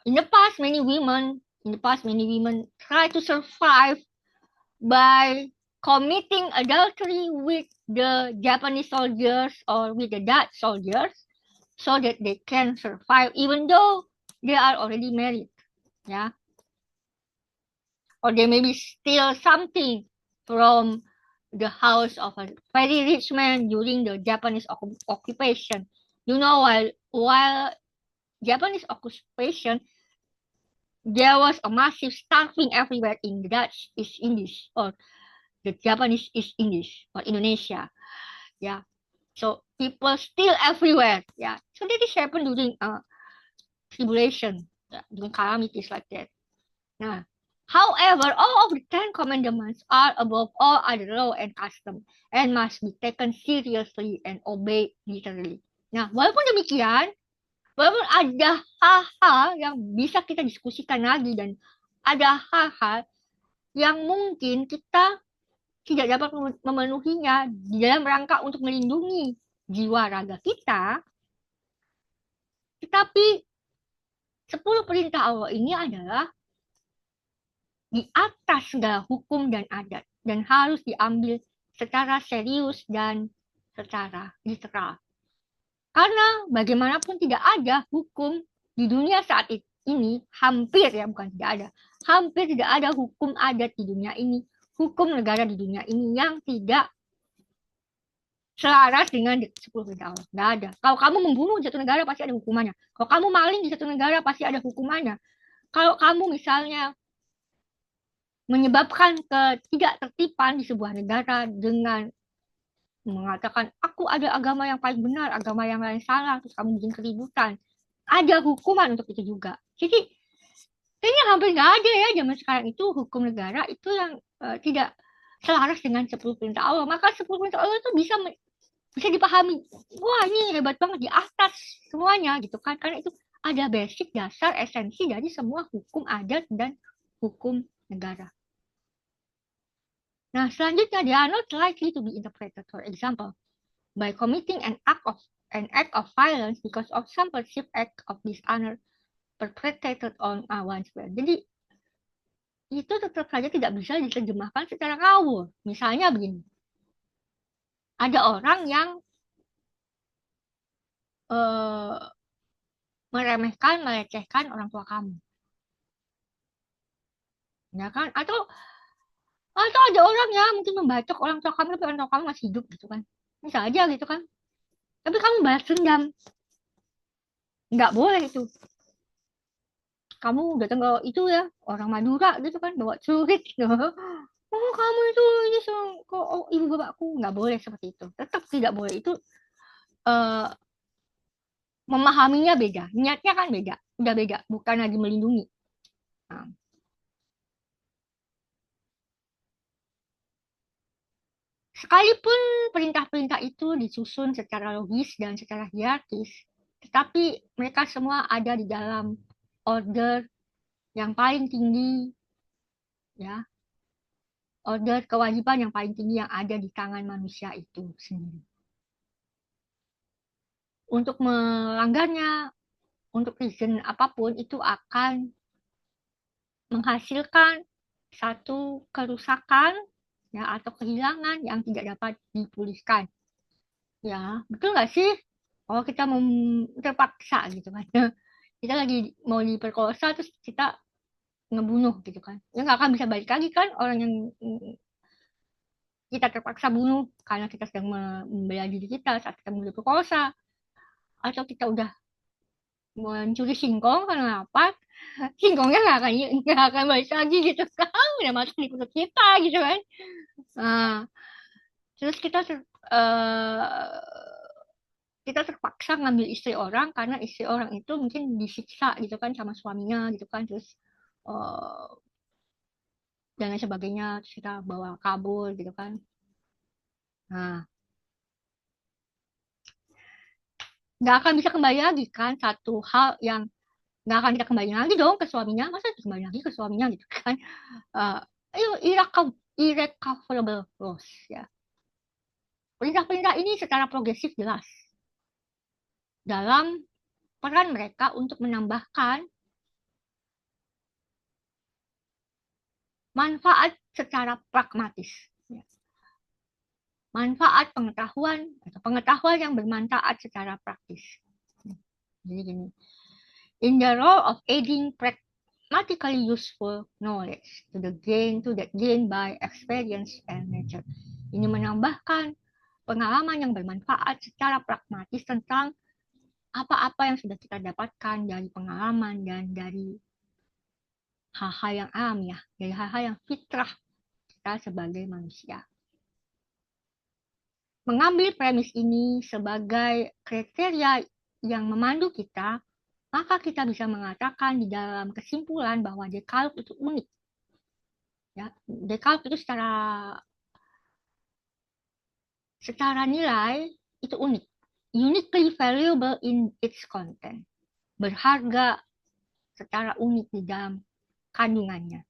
in the past, many women try to survive by committing adultery with the Japanese soldiers or with the Dutch soldiers so that they can survive even though they are already married. Yeah. Or they maybe steal something from the house of a very rich man during the Japanese occupation. You know, while Japanese occupation, there was a massive starving everywhere in the Dutch East Indies or the Japanese East Indies or Indonesia. Yeah. So people steal everywhere. Yeah. So that is happened during tribulation, yeah, during calamities like that. Nah. However, all of the Ten Commandments are above all other law and custom and must be taken seriously and obeyed literally. Nah, walaupun demikian, walaupun ada hal-hal yang bisa kita diskusikan lagi dan ada hal-hal yang mungkin kita tidak dapat memenuhinya di dalam rangka untuk melindungi jiwa raga kita, tetapi 10 perintah Allah ini adalah di atas segala hukum dan adat dan harus diambil secara serius dan secara literal. Karena bagaimanapun tidak ada hukum di dunia saat ini, hampir ya, bukan tidak ada, hampir tidak ada hukum adat di dunia ini, hukum negara di dunia ini yang tidak selaras dengan 10 perintah Allah. Nggak ada. Kalau kamu membunuh di satu negara pasti ada hukumannya. Kalau kamu maling di satu negara pasti ada hukumannya. Kalau kamu misalnya menyebabkan ketidaktertiban di sebuah negara dengan mengatakan aku ada agama yang paling benar, agama yang lain salah, terus kamu bikin keributan, ada hukuman untuk itu juga. Jadi kayaknya hampir nggak ada ya zaman sekarang itu hukum negara itu yang tidak selaras dengan 10 perintah Allah. Maka 10 perintah Allah itu bisa dipahami, wah ini hebat banget di atas semuanya gitu kan, karena itu ada basic dasar esensi dari semua hukum adat dan hukum negara. Nah, selanjutnya they are not likely to be interpreted, for example, by committing an act of violence because of some perceived act of dishonor perpetrated on one's friend. Jadi itu tetap saja tidak bisa diterjemahkan secara ngawur. Misalnya begini, ada orang yang meremehkan, melecehkan orang tua kamu, ya kan? Atau ada orang yang mungkin membacok orang tua kamu tapi orang tua kamu masih hidup gitu kan, bisa aja gitu kan, tapi kamu balas dendam, nggak boleh itu. Kamu datang ke itu ya orang Madura gitu kan bawa celurit gitu. Oh kamu itu ini kok ibu bapakku, nggak boleh seperti itu, tetap tidak boleh. Itu memahaminya beda, niatnya kan beda, udah beda, bukan lagi melindungi. Nah, Sekalipun perintah-perintah itu disusun secara logis dan secara hierarkis, tetapi mereka semua ada di dalam order yang paling tinggi, ya, order kewajiban yang paling tinggi yang ada di tangan manusia itu sendiri. Untuk melanggarnya, untuk reason apapun, itu akan menghasilkan satu kerusakan, ya, atau kehilangan yang tidak dapat dipulihkan. Ya, betul nggak sih? Oh, kita terpaksa gitu kan. Kita lagi mau diperkosa terus kita ngebunuh gitu kan. Ya nggak akan bisa balik lagi kan orang yang kita terpaksa bunuh karena kita sedang membela diri kita saat kita mau diperkosa. Atau kita udah mencuri singkong karena apa? Singkongnya nggak akan balik lagi gitu kan. Udah masuk di perut kita gitu kan. Nah, terus kita terpaksa ngambil istri orang karena istri orang itu mungkin disiksa gitu kan sama suaminya gitu kan, terus eh, dan lain sebagainya, terus kita bawa kabur gitu kan. Nah, nggak akan bisa kembali lagi kan, satu hal yang nggak akan kita kembali lagi dong ke suaminya, masa kembali lagi ke suaminya gitu kan. uh, Irrecoverable loss, ya. Perintah-perintah ini secara progresif jelas dalam peran mereka untuk menambahkan manfaat secara pragmatis, ya. Manfaat pengetahuan atau pengetahuan yang bermanfaat secara praktis. Jadi gini, in the role of aiding pragmatically useful knowledge to that gain by experience and nature. Ini menambahkan pengalaman yang bermanfaat secara pragmatis tentang apa-apa yang sudah kita dapatkan dari pengalaman dan dari hal-hal yang alamiah, dari hal-hal yang fitrah kita sebagai manusia. Mengambil premis ini sebagai kriteria yang memandu kita, maka kita bisa mengatakan di dalam kesimpulan bahwa Descartes itu unik. Ya, Descartes itu secara nilai itu unik, uniquely valuable in its content, berharga secara unik di dalam kandungannya.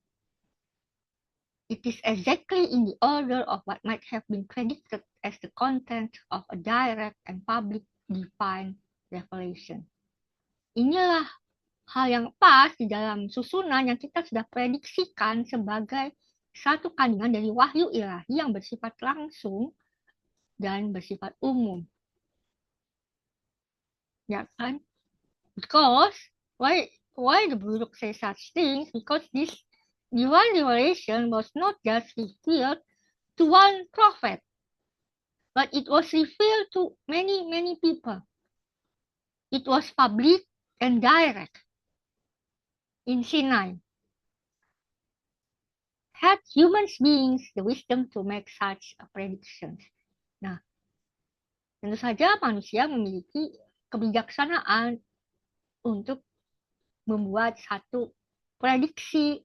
It is exactly in the order of what might have been predicted as the content of a direct and public divine revelation. Inilah hal yang pas di dalam susunan yang kita sudah prediksikan sebagai satu kandungan dari wahyu ilahi yang bersifat langsung dan bersifat umum. Ya kan? Because why the Buruk say such things? Because this divine revelation was not just revealed to one prophet, but it was revealed to many, many people. It was public and direct in Sinai. Had human beings the wisdom to make such predictions? Nah, tentu saja manusia memiliki kebijaksanaan untuk membuat satu prediksi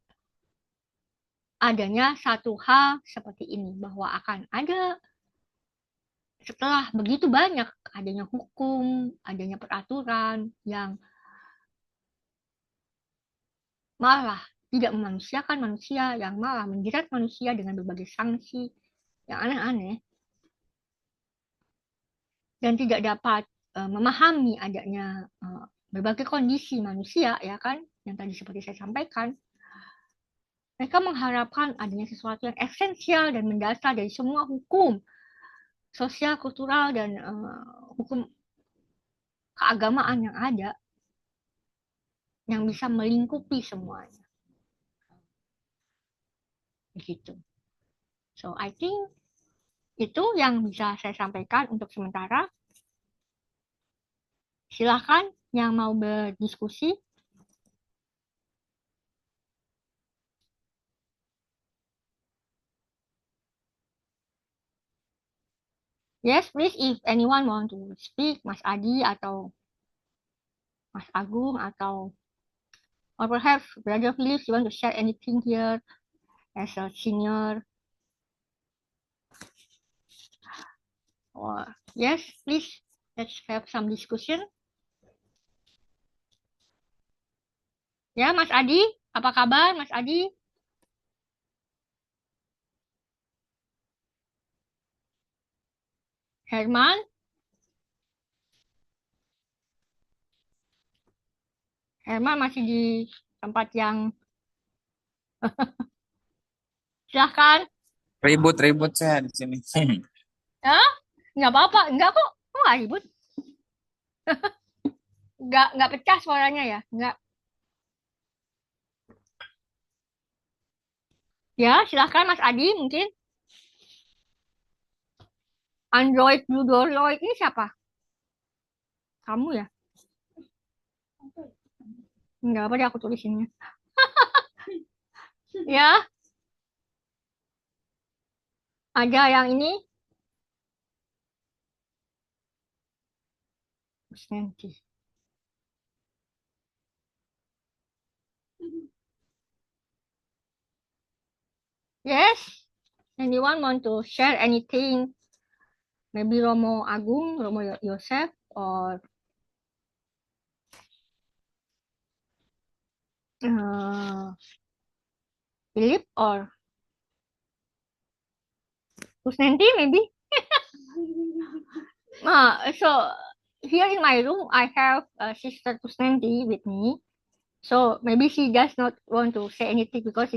adanya satu hal seperti ini, bahwa akan ada setelah begitu banyak adanya hukum, adanya peraturan yang malah tidak memanusiakan manusia, yang malah menjerat manusia dengan berbagai sanksi yang aneh-aneh, dan tidak dapat memahami adanya berbagai kondisi manusia, ya kan, yang tadi seperti saya sampaikan. Mereka mengharapkan adanya sesuatu yang esensial dan mendasar dari semua hukum sosial, kultural, dan hukum keagamaan yang ada, yang bisa melingkupi semuanya. Begitu. So, I think itu yang bisa saya sampaikan untuk sementara. Silahkan yang mau berdiskusi. Yes, please, if anyone want to speak, Mas Adi atau Mas Agung atau or perhaps Brother Phillips, you want to share anything here as a senior? Or yes, please, let's have some discussion. Ya, Mas Adi, apa kabar, Mas Adi? Herman, Herman masih di tempat yang silahkan. Ribut-ribut saya di sini. Ya, nggak apa-apa, nggak kok, kok nggak ribut, nggak pecah suaranya ya, nggak. Ya, silahkan Mas Adi, mungkin Android Blue Droid ini siapa? Kamu ya? Nggak apa deh aku tulisinnya. Ya, ada yang ini. Nanti. Yes, anyone want to share anything? Maybe Romo Agung, Romo Yosef, or uh, Philip, or Kusnenti maybe? So here in my room, I have Sister Kusnenti with me. So maybe she does not want to say anything because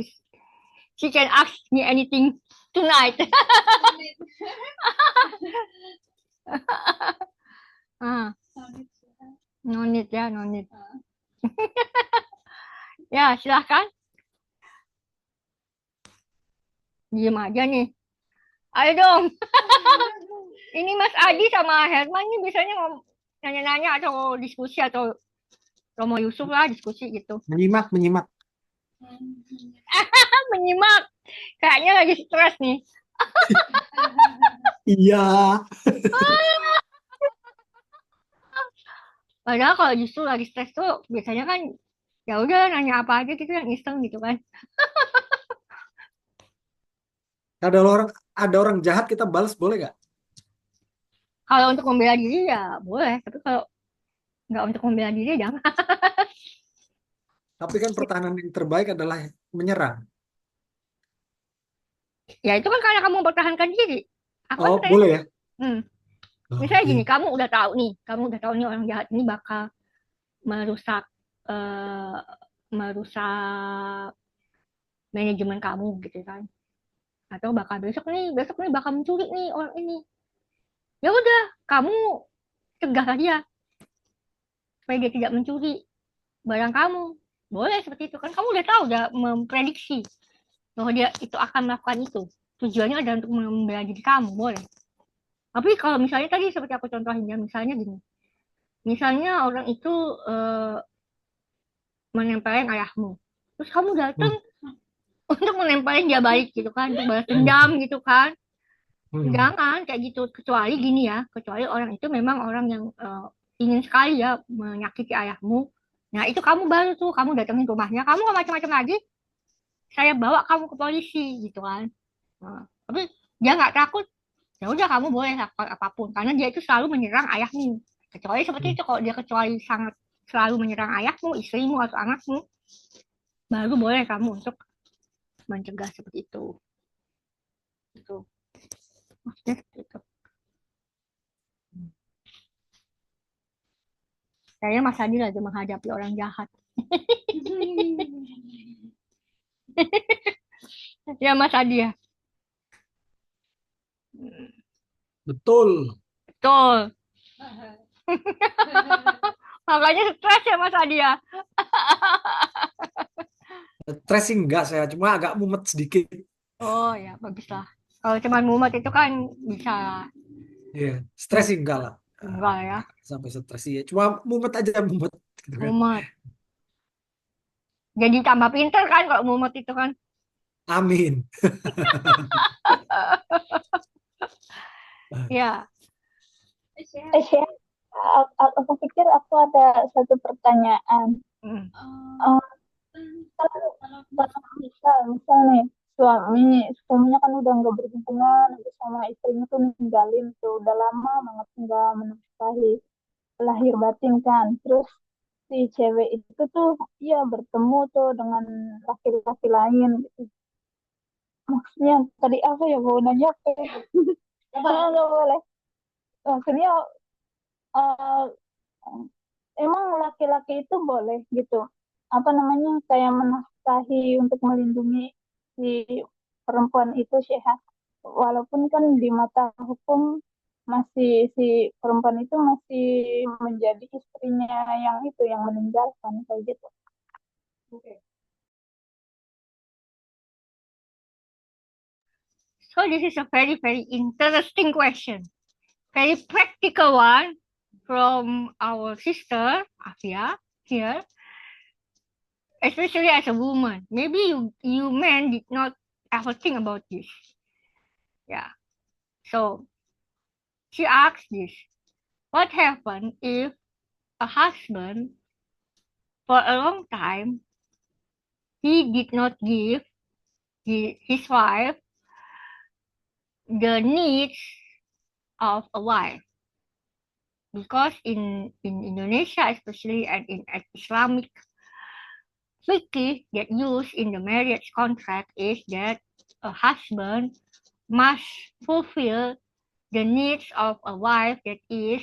she can ask me anything tonight. Ah, no need ya, no need. Ya, silahkan. Diem aja nih. Ayo dong. Ini Mas Adi sama Herman nih biasanya nanya-nanya atau diskusi atau Romo Yusuf lah diskusi gitu. Menyimak, menyimak. Menyimak. Kayaknya lagi stres nih. Iya. Padahal kalau justru lagi stres tuh biasanya kan ya udah nanya apa aja gitu yang iseng gitu kan. Ada orang jahat kita balas boleh nggak? Kalau untuk membela diri ya boleh, tapi kalau nggak untuk membela diri jangan. Tapi kan pertahanan yang terbaik adalah menyerang. Ya itu kan karena kamu mempertahankan diri. Aku kan Oh, tadi, boleh ya? hmm, Oh, misalnya iya. gini, kamu udah tahu nih orang jahat ini bakal merusak eh, merusak manajemen kamu gitu kan. Atau bakal besok nih bakal mencuri nih orang ini. Ya udah, kamu cegah dia supaya dia tidak mencuri barang kamu. Boleh seperti itu kan kamu udah tahu, udah memprediksi bahwa dia itu akan melakukan itu. Tujuannya adalah untuk membela diri kamu, boleh. Tapi kalau misalnya tadi seperti aku contohin ya, misalnya gini. Misalnya orang itu eh, menempelin ayahmu. Terus kamu datang Hmm, untuk menempelin dia balik gitu kan, untuk balas dendam hmm, gitu kan. hmm, Jangan kayak gitu, kecuali gini ya, kecuali orang itu memang orang yang ingin sekali ya menyakiti ayahmu. Nah, itu kamu baru tuh, kamu datengin rumahnya, kamu nggak macam-macam lagi, saya bawa kamu ke polisi gitu kan. Nah, tapi dia nggak takut, ya udah kamu boleh lakukan apapun, karena dia itu selalu menyerang ayahmu. Kecuali seperti hmm. itu, kalau dia kecuali sangat selalu menyerang ayahmu, istrimu, atau anakmu, baru boleh kamu untuk mencegah seperti itu. Itu. Maksudnya seperti itu. Kayaknya Mas Hadi lagi menghadapi orang jahat. Ya Mas Adi ya. Betul. Betul. Makanya stres ya Mas Adi ya. Tracing enggak saya, cuma agak mumet sedikit. Oh ya bagus lah. Kalau cuma mumet itu kan bisa Iya, stressing enggak lah. enggak ya. Sampai stres ya. Cuma mumet aja mumet gitu kan. Mumet. Jadi tambah pinter kan kalau mumet itu kan. Amin. Ya. Chef, aku pikir aku ada satu pertanyaan. Hmm. Eh, kalau misal nih, suaminya kan udah nggak berhubungan sama istrinya tuh, ninggalin tuh udah lama banget nggak menafkahi lahir batin kan. Terus si cewek itu tuh ya bertemu tuh dengan laki-laki lain gitu. Maksudnya tadi apa ya, mau nanya apa ya? Nggak boleh. Maksudnya eh, emang laki-laki itu boleh gitu, apa namanya, kayak menafkahi untuk melindungi si perempuan itu, Syekha. Walaupun kan di mata hukum masih si perempuan itu masih menjadi istrinya yang itu yang meninggalkan kayak gitu. So this is a very, very interesting question. Very practical one from our sister, Afia, here. Especially as a woman. Maybe you men did not ever think about this. Yeah. So she asked this. What happened if a husband for a long time he did not give his wife the needs of a wife? Because in Indonesia especially, and in Islamic fiqh that used in the marriage contract is that a husband must fulfill the needs of a wife, that is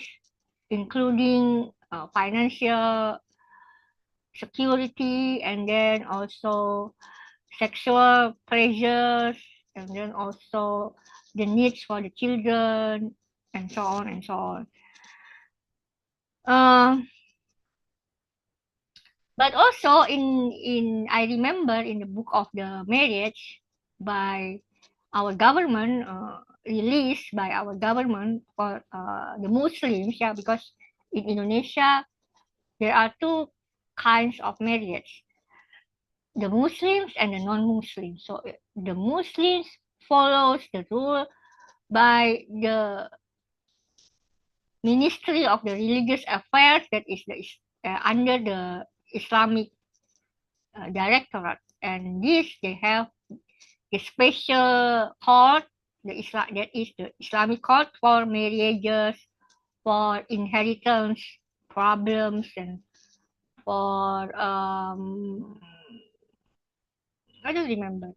including financial security, and then also sexual pleasures, and then also the needs for the children, and so on and so on. But also in I remember in the book of the marriage by our government, released by our government for the Muslims, yeah, because in Indonesia there are two kinds of marriage, the Muslims and the non-Muslims. So the Muslims follows the rule by the Ministry of the Religious Affairs, that is under the Islamic Directorate, and this they have the special court, that is the Islamic court for marriages, for inheritance problems, and for I don't remember,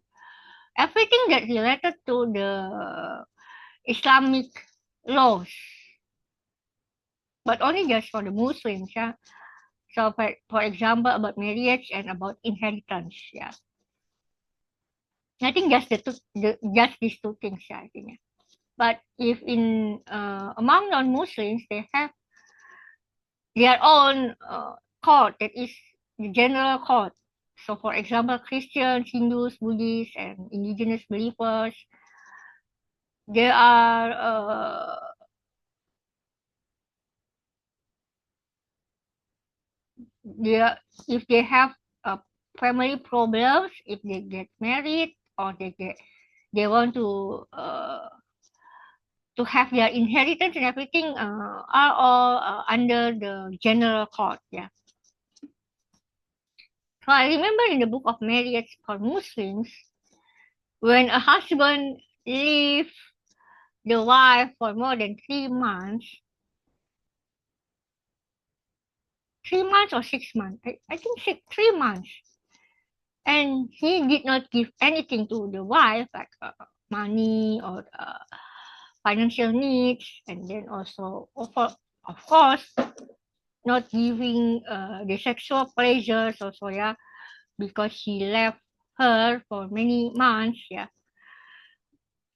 everything that related to the Islamic laws, but only just for the Muslims, yeah. So for example, about marriage and about inheritance, yeah. I think just just these two things, yeah, I think. Yeah. But if in among non-Muslims, they have their own court, that is the general court. So for example, Christians, Hindus, Buddhists, and indigenous believers, they are if they have family problems, if they get married, or they want to have their inheritance and everything, are all under the general court, yeah. So I remember in the book of marriage for Muslims, when a husband leave the wife for more than 3 months, 3 months or 6 months, I think 3 months, and he did not give anything to the wife, like money or financial needs, and then also, of course, not giving the sexual pleasures also, yeah, because he left her for many months, yeah,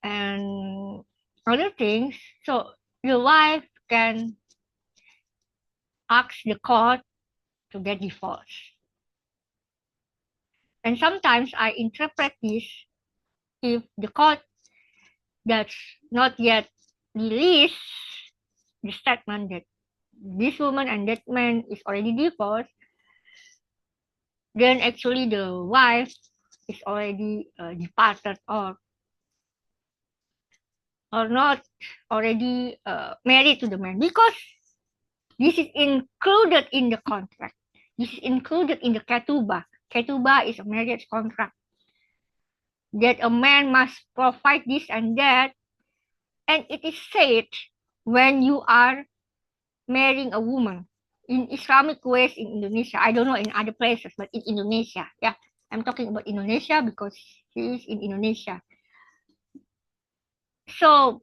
and other things. So the wife can ask the court to get divorced. And sometimes I interpret this, if the court does not yet release the statement that this woman and that man is already divorced, then actually the wife is already departed, or not already married to the man, because this is included in the contract. This is included in the ketubah. Ketubah is a marriage contract. that a man must provide this and that. And it is said when you are marrying a woman in Islamic ways in Indonesia. I don't know in other places, but in Indonesia, yeah, I'm talking about Indonesia because she is in Indonesia. So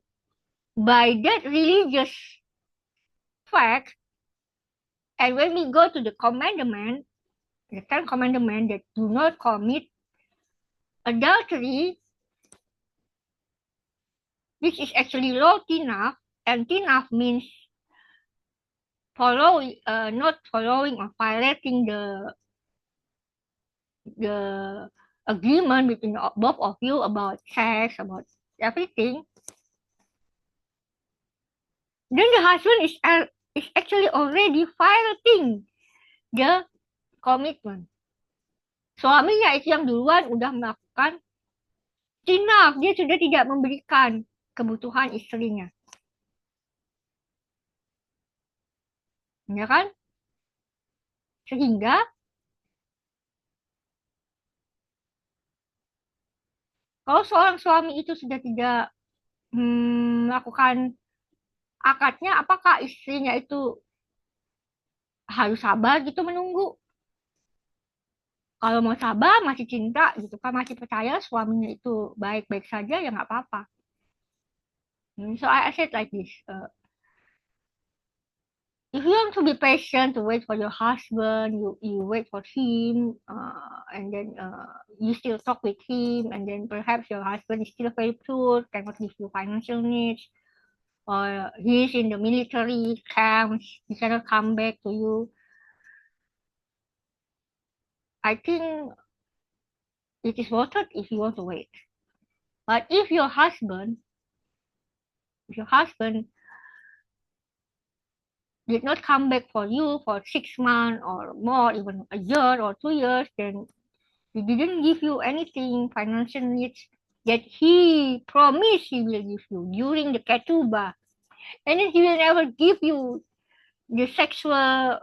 by that religious fact, and when we go to the commandment, the 10 commandments that do not commit adultery, this is actually low tinaf, and tinaf means not following or violating the agreement between both of you about sex, about everything. Then the husband is actually already violating the commitment. Suaminya itu yang duluan udah melakukan tinaf, dia sudah tidak memberikan kebutuhan istrinya. Ya kan? Sehingga kalau seorang suami itu sudah tidak melakukan akadnya, apakah istrinya itu harus sabar gitu menunggu? Kalau mau sabar, masih cinta gitu kan, masih percaya suaminya itu baik-baik saja, ya nggak apa-apa. So I said like this, if you want to be patient to wait for your husband, you wait for him, and then you still talk with him, and then perhaps your husband is still very poor, cannot give you financial needs, or he's in the military camps, he cannot come back to you. I think it is worth it if you want to wait. But if your husband did not come back for you for 6 months or more, even a year or 2 years, then he didn't give you anything, financial needs that he promised he will give you during the ketubah. And then he will never give you the sexual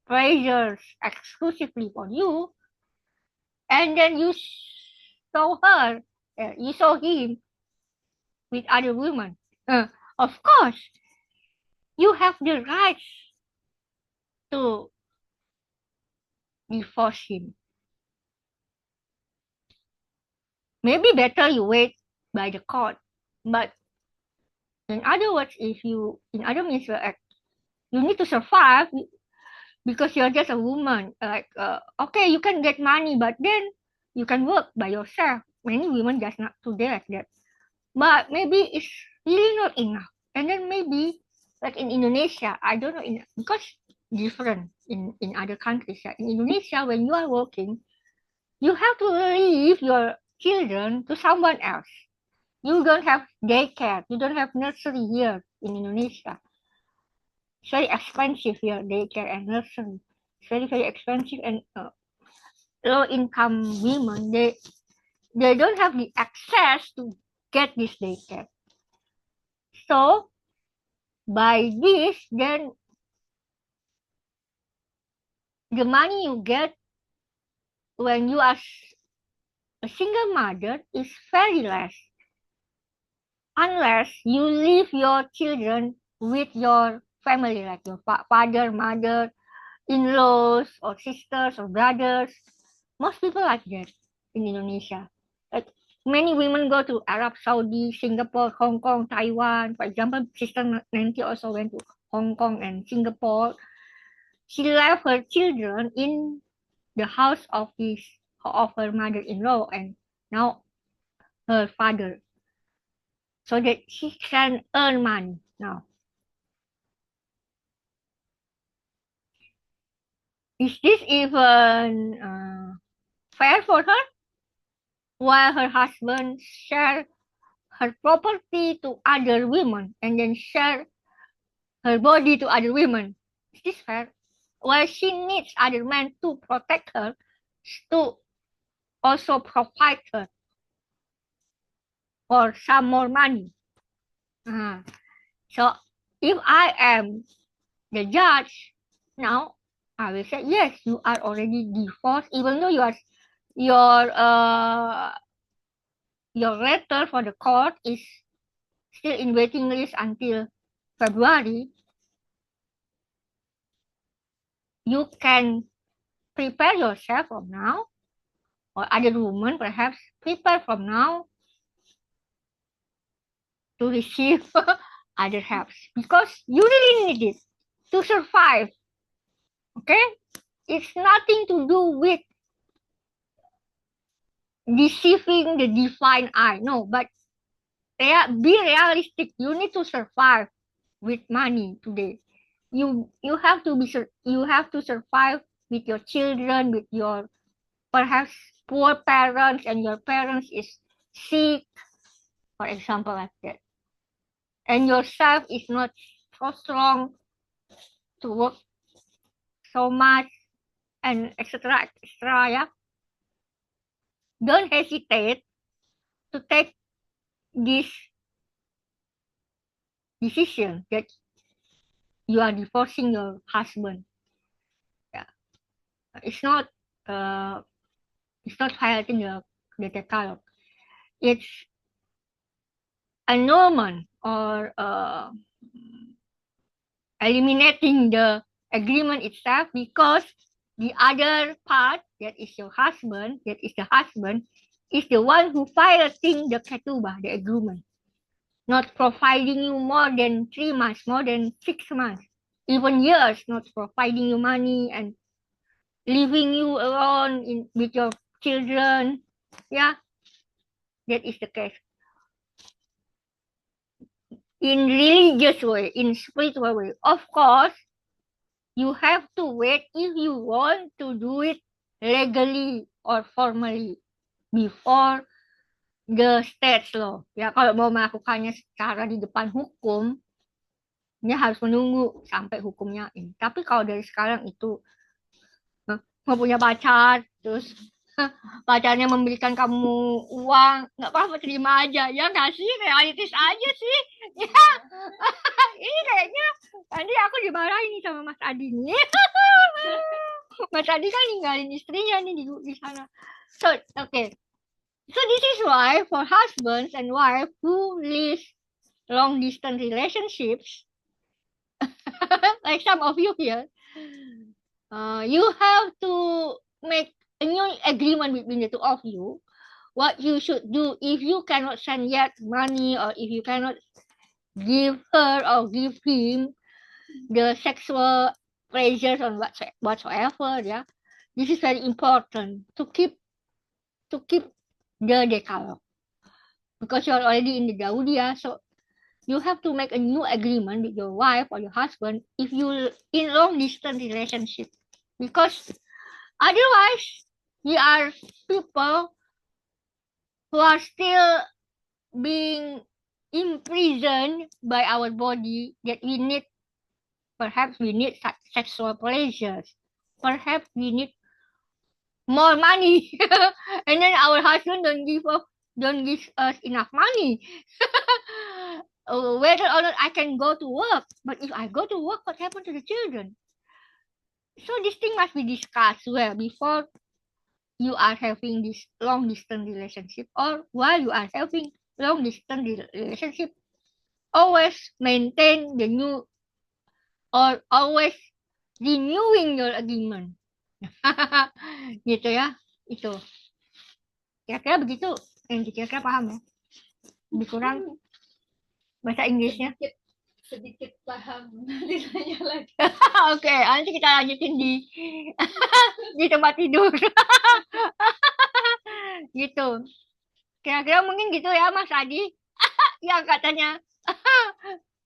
pleasures exclusively for you. And then you saw him with other women. Of course, you have the right to divorce him. Maybe better you wait by the court. But in other words, you need to survive because you're just a woman. Okay, you can get money, but then you can work by yourself. Many women just not today like that. But maybe it's really not enough. And then maybe, like in Indonesia, I don't know, because different in other countries. In Indonesia, when you are working, you have to leave your children to someone else. You don't have daycare. You don't have nursery here in Indonesia. It's very expensive here, daycare and nursery. It's very, very expensive, and low-income women, they don't have the access to get this daycare. So, by this, then the money you get when you are a single mother is very less. Unless you leave your children with your family, like your father, mother, in-laws, or sisters, or brothers. Most people like that in Indonesia. Like many women go to Arab, Saudi, Singapore, Hong Kong, Taiwan. For example, Sister Nancy also went to Hong Kong and Singapore. She left her children in the house of her mother-in-law and now her father, so that she can earn money now. Is this even fair for her? While her husband share her property to other women and then share her body to other women. Is this fair? While she needs other men to protect her, to also provide her for some more money. So if I am the judge, now I will say, yes, you are already divorced, even though your your letter for the court is still in waiting list until February, you can prepare yourself from now, or other women perhaps prepare from now to receive other helps because you really need it to survive. Okay? It's nothing to do with deceiving the divine eye. No, but be realistic. You need to survive with money today. You have to you have to survive with your children, with your perhaps poor parents, and your parents is sick, for example, like that. And yourself is not so strong to work so much, and etc. etc. Yeah. Don't hesitate to take this decision that you are divorcing your husband. Yeah. It's not uh, it's not violating the decalogue. It's annulment or eliminating the agreement itself because the other part, that is your husband, that is the husband, is the one who violating the ketubah, the agreement, not providing you more than 3 months, more than 6 months, even years, not providing you money and leaving you alone with your children. Yeah, that is the case. In religious way, in spiritual way, of course, you have to wait if you want to do it legally or formally before the state law. Ya, kalau mau melakukannya secara di depan hukum, ya harus menunggu sampai hukumnya ini. Tapi kalau dari sekarang itu mau punya pacar, terus pacarnya memberikan kamu uang, nggak apa-apa, terima aja. Ya nggak sih, realistis aja sih. Ya, ini kayaknya tadi aku dimarahin nih sama Mas Adi nih. Mas Adi kan ninggalin istrinya nih di sana. So, okay. So this is why for husbands and wives who live long distance relationships, like some of you here, you have to make a new agreement between the two of you. What you should do if you cannot send yet money, or if you cannot give her or give him the sexual pleasures or whatsoever. Yeah, this is very important to keep the decalogue because you are already in the Daudia. So you have to make a new agreement with your wife or your husband if you in long distance relationship, because otherwise we are people who are still being imprisoned by our body, that we need, perhaps we need sexual pleasures, perhaps we need more money, and then our husband don't give us enough money. Whether or not I can go to work, but if I go to work, what happened to the children? So this thing must be discussed well before you are having this long distance relationship, or while you are having long distance relationship, always maintain the new, or always renewing your agreement. Gitu ya, itu kira-kira begitu. Yang kira-kira paham ya? Lebih kurang bahasa Inggrisnya sedikit paham. Nanti tanya lagi. Oke, nanti kita lanjutin di tempat tidur. Gitu. Kira-kira mungkin gitu ya Mas Adi. Yang katanya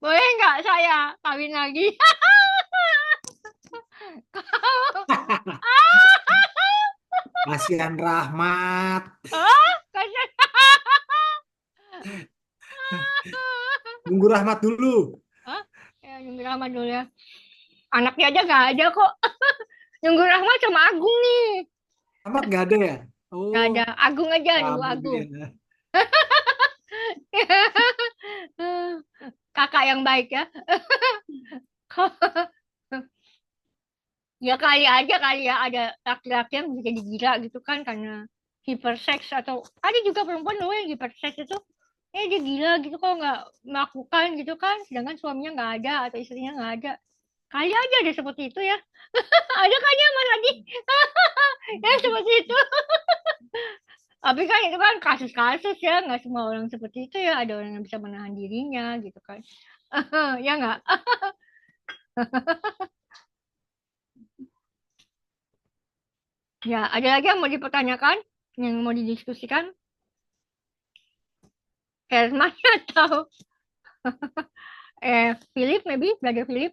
boleh nggak saya kawin lagi? Kasihan Rahmat. Nunggu Rahmat dulu. Ya, nunggu Rahmat dulu ya. Anaknya aja nggak ada kok. Nunggu Rahmat sama Agung nih. Rahmat nggak ada ya? Oh, Nggak ada. Agung aja, nunggu kamu Agung. dia. Kakak yang baik ya. Ya kali ya ada laki-laki yang bisa jadi gila gitu kan, karena hiperseks atau ada juga perempuan loh yang hiperseks itu dia gila gitu kalau nggak melakukan gitu kan, sedangkan suaminya nggak ada atau istrinya nggak ada. Kali aja ada seperti itu ya. Ada kan ya Mas Adi? Ya seperti itu. Tapi kan itu kan kasus-kasus ya, nggak semua orang seperti itu ya. Ada orang yang bisa menahan dirinya gitu kan. Ya nggak? Ya, ada lagi yang mau dipertanyakan? Yang mau didiskusikan? Herman atau Philip maybe? Brother Philip?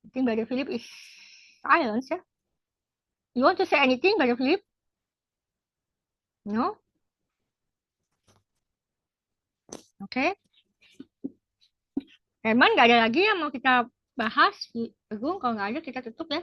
I think Brother Philip is silence ya. You want to say anything, Brother Philip? No? Oke. Herman, nggak ada lagi yang mau kita bahas? Agung, kalau nggak ada kita tutup ya.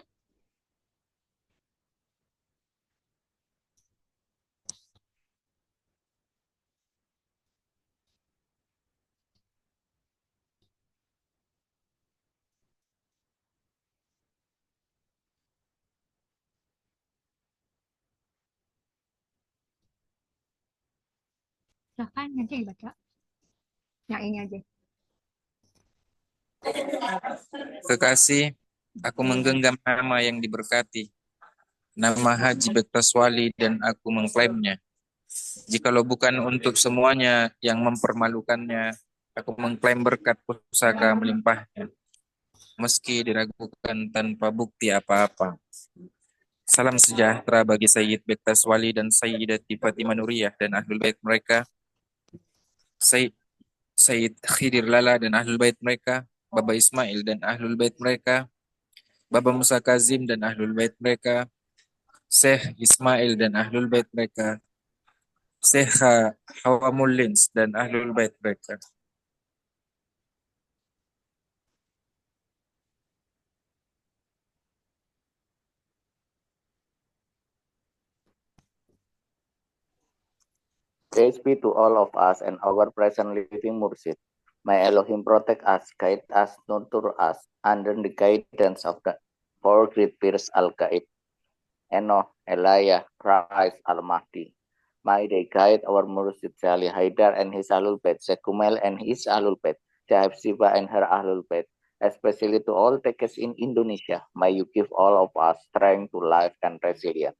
Silahkan, nanti dibaca. Yang ini aja. Kekasih, aku menggenggam nama yang diberkati, nama Haji Bektaswali, dan aku mengklaimnya. Jikalau bukan untuk semuanya yang mempermalukannya, aku mengklaim berkat pusaka melimpahnya, meski diragukan tanpa bukti apa-apa. Salam sejahtera bagi Sayyid Bektaswali dan Sayyidati Fatimah Nuriyah dan ahlul bait mereka, Sayyid Khidir Lala dan ahlul bait mereka, Baba Ismail dan ahlul bait mereka, Baba Musa Kazim dan ahlul bait mereka, Syekh Ismail dan ahlul bait mereka, Syekh Hawa Mullins dan ahlul bait mereka. Praise be to all of us and our present living Mursid. May Elohim protect us, guide us, nurture us under the guidance of the four great peers Al-Qaid, Enoch, Elijah, Christ, Al-Mahdi. May they guide our Mursid Salih Haidar and his Ahlul Bayt, Sekumail and his Ahlul Bayt, Jahab Siva and her Ahlul Bayt, especially to all takers in Indonesia. May you give all of us strength to life and resilience.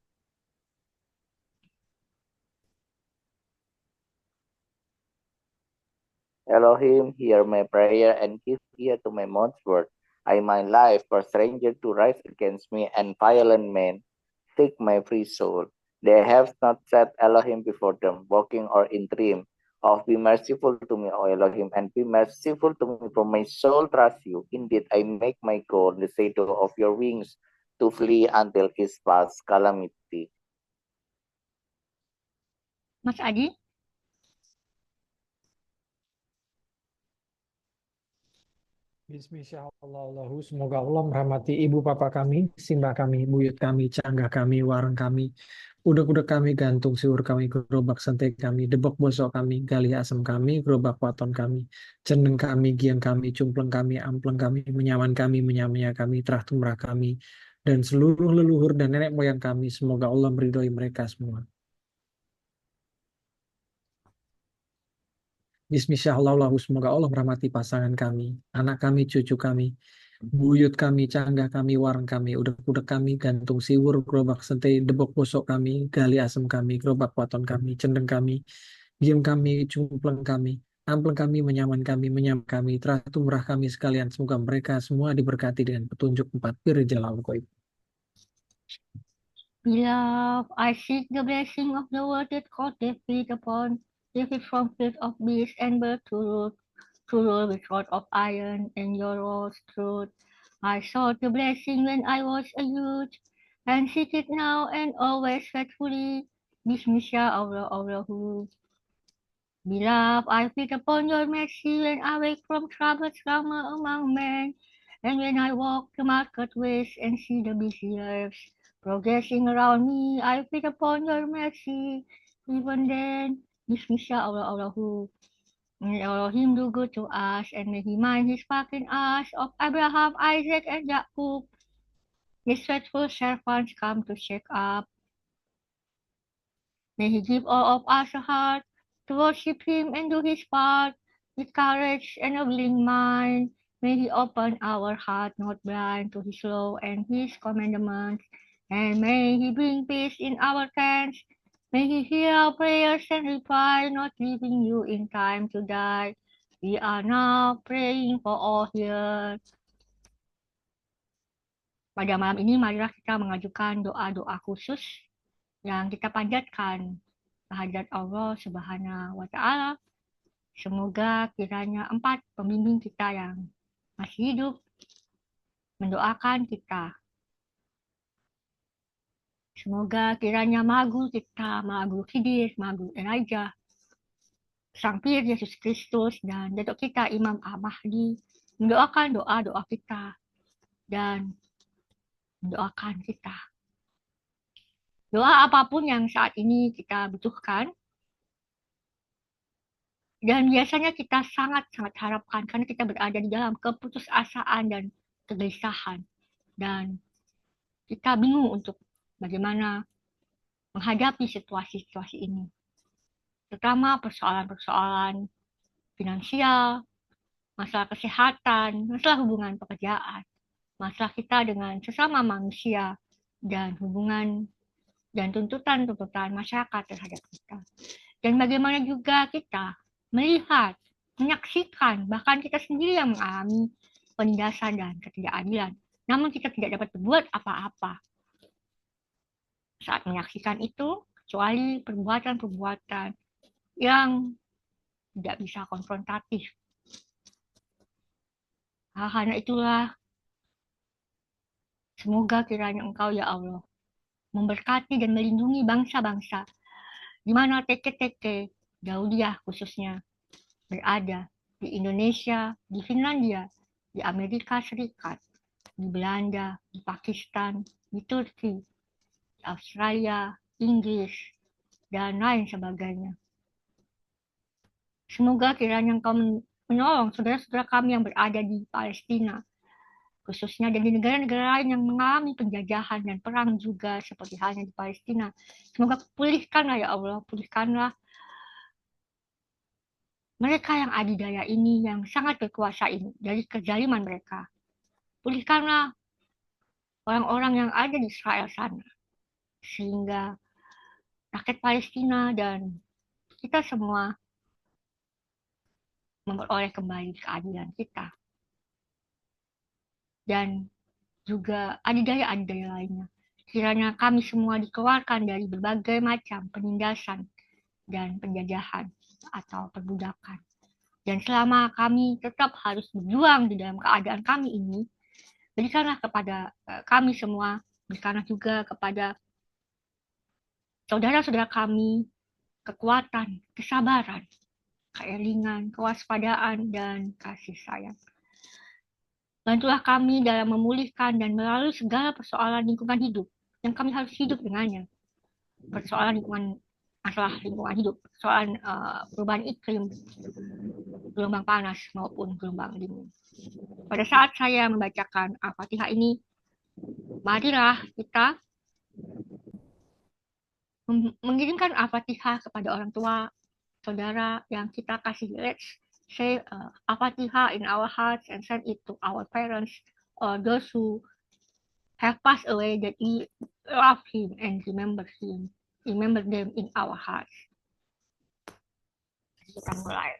Elohim, hear my prayer and give ear to my mouth's word. I my life for stranger to rise against me and violent men take my free soul. They have not set Elohim before them, walking or in dream. Oh, be merciful to me, O Elohim, and be merciful to me, for my soul trusts you. Indeed, I make my goal the shadow of your wings to flee until his past calamity. Mas Adi? Bismillahirrahmanirrahim. Semoga Allah merahmati ibu bapa kami, simbah kami, buyut kami, canggah kami, wareng kami, udek-udek kami, gantung siur kami, gerobak sentai kami, debok bosok kami, gali asem kami, gerobak waton kami, ceneng kami, giang kami, cumpleng kami, ampleng kami, menyaman kami, menyamanya kami, terah tumrah kami, dan seluruh leluhur dan nenek moyang kami. Semoga Allah meridhoi mereka semua. Bismillahirrahmanirrahim. Semoga Allah merahmati pasangan kami, anak kami, cucu kami, buyut kami, canggah kami, wareng kami, udek-udek kami, gantung siwur, gerobak sentai, debok bosok kami, gali asem kami, gerobak waton kami, cendeng kami, diem kami, cumpleng kami, ampleng kami, menyam kami, teratur murah kami sekalian. Semoga mereka semua diberkati dengan petunjuk empat pir jalal ghaib. Beloved, I seek the blessing of the word that God gave feet upon David from faith of beast and birth to rule with rod of iron and your rod's truth. I sought the blessing when I was a youth, and seek it now and always faithfully. Bismillah Allahu. Beloved, I feed upon your mercy when I wake from troubled slumber among men, and when I walk the marketways and see the busy earth progressing around me, I feed upon your mercy. Even then, Bismillah Allahu. May Elohim do good to us, and may He mind His part in us of Abraham, Isaac, and Jacob. His faithful servants come to shake up May He give all of us a heart to worship Him and do His part with courage and a willing mind. May He open our heart, not blind to His law and His commandments. And may He bring peace in our tents. May He hear our prayers and reply, not leaving you in time to die. We are now praying for all here. Pada malam ini, marilah kita mengajukan doa-doa khusus yang kita panjatkan kehadirat Allah Subhanahu wa Ta'ala. Semoga kiranya 4 pembimbing kita yang masih hidup mendoakan kita. Semoga kiranya Maha Guru kita, Maha Guru Khidir, Maha Guru Elijah, Sang Pir Yesus Kristus, dan Datuk kita Imam Ahmadi mendoakan doa-doa kita dan mendoakan kita. Doa apapun yang saat ini kita butuhkan, dan biasanya kita sangat-sangat harapkan karena kita berada di dalam keputusasaan dan kegelisahan. Dan kita bingung untuk bagaimana menghadapi situasi-situasi ini. Terutama persoalan-persoalan finansial, masalah kesehatan, masalah hubungan pekerjaan, masalah kita dengan sesama manusia, dan hubungan dan tuntutan-tuntutan masyarakat terhadap kita. Dan bagaimana juga kita melihat, menyaksikan, bahkan kita sendiri yang mengalami penindasan dan ketidakadilan. Namun kita tidak dapat berbuat apa-apa saat menyaksikan itu, kecuali perbuatan-perbuatan yang tidak bisa konfrontatif. Karena itulah, semoga kiranya Engkau ya Allah memberkati dan melindungi bangsa-bangsa di mana teke-teke Daudiah khususnya berada di Indonesia, di Finlandia, di Amerika Serikat, di Belanda, di Pakistan, di Turki, di Australia, Inggris, dan lain sebagainya. Semoga kiranya Engkau menolong saudara-saudara kami yang berada di Palestina, khususnya dan di negara-negara lain yang mengalami penjajahan dan perang juga seperti halnya di Palestina. Semoga pulihkanlah ya Allah, pulihkanlah mereka yang adidaya ini, yang sangat berkuasa ini, dari kezaliman mereka. Pulihkanlah orang-orang yang ada di Israel sana, sehingga rakyat Palestina dan kita semua memperoleh kembali keadilan kita. Dan juga adidaya-adidaya lainnya. Kiranya kami semua dikeluarkan dari berbagai macam penindasan dan penjajahan atau perbudakan. Dan selama kami tetap harus berjuang di dalam keadaan kami ini, berikanlah kepada kami semua, berikanlah juga kepada saudara-saudara kami kekuatan, kesabaran, keelingan, kewaspadaan, dan kasih sayang. Bantulah kami dalam memulihkan dan melalui segala persoalan lingkungan hidup yang kami harus hidup dengannya. Persoalan lingkungan, masalah lingkungan hidup, persoalan perubahan iklim, gelombang panas maupun gelombang dingin. Pada saat saya membacakan Al-Fatihah ini, marilah kita mengirimkan Al-Fatihah kepada orang tua, saudara yang kita kasih. Let's say Al-Fatihah in our hearts and send it to our parents or those who have passed away that we love him and remember them in our hearts. Kita mulai.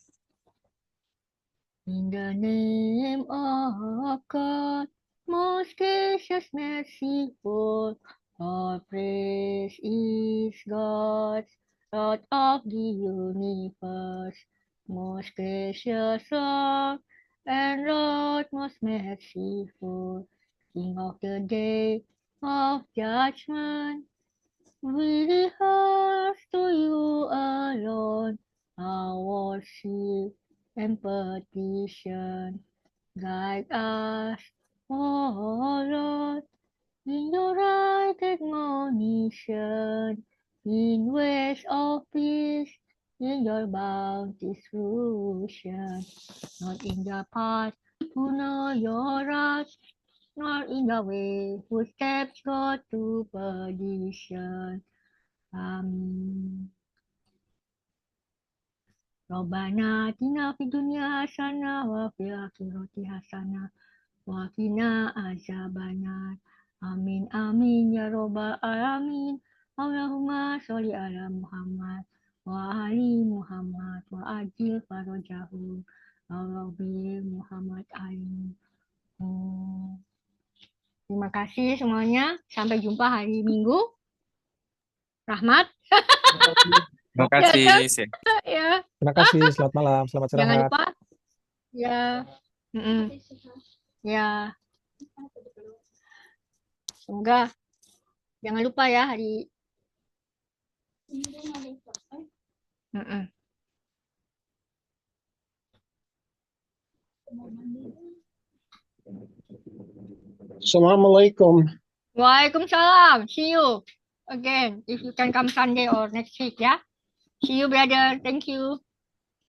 In the name of God, most gracious, merciful, all praise is God's, Lord of the universe, most gracious Lord, and Lord most merciful, King of the day of judgment, we rehearse to you alone our worship and petition. Guide us, O Lord, in your right admonition, in ways of peace, in your bounteous fruition, not in the path to know your wrath, nor in the way whose steps go to perdition. Amin. Rabbana atina fid dunya hasanah wa fil akhirati hasanah wa qina azabannar. Amin amin ya robbal alamin. Allahumma sholli ala Muhammad wa ali Muhammad wa ajil farajahum. Rabbi Muhammad alim. Terima kasih semuanya. Sampai jumpa hari Minggu. Rahmat. Terima kasih. Ya, Terima kasih. Selamat malam. Selamat jangan istirahat. lupa. Ya. Mm-mm. Ya. Semoga jangan lupa ya hari. Mm-mm. Assalamualaikum. Waalaikumsalam. See you again if you can come Sunday or next week ya. See you brother. Thank you.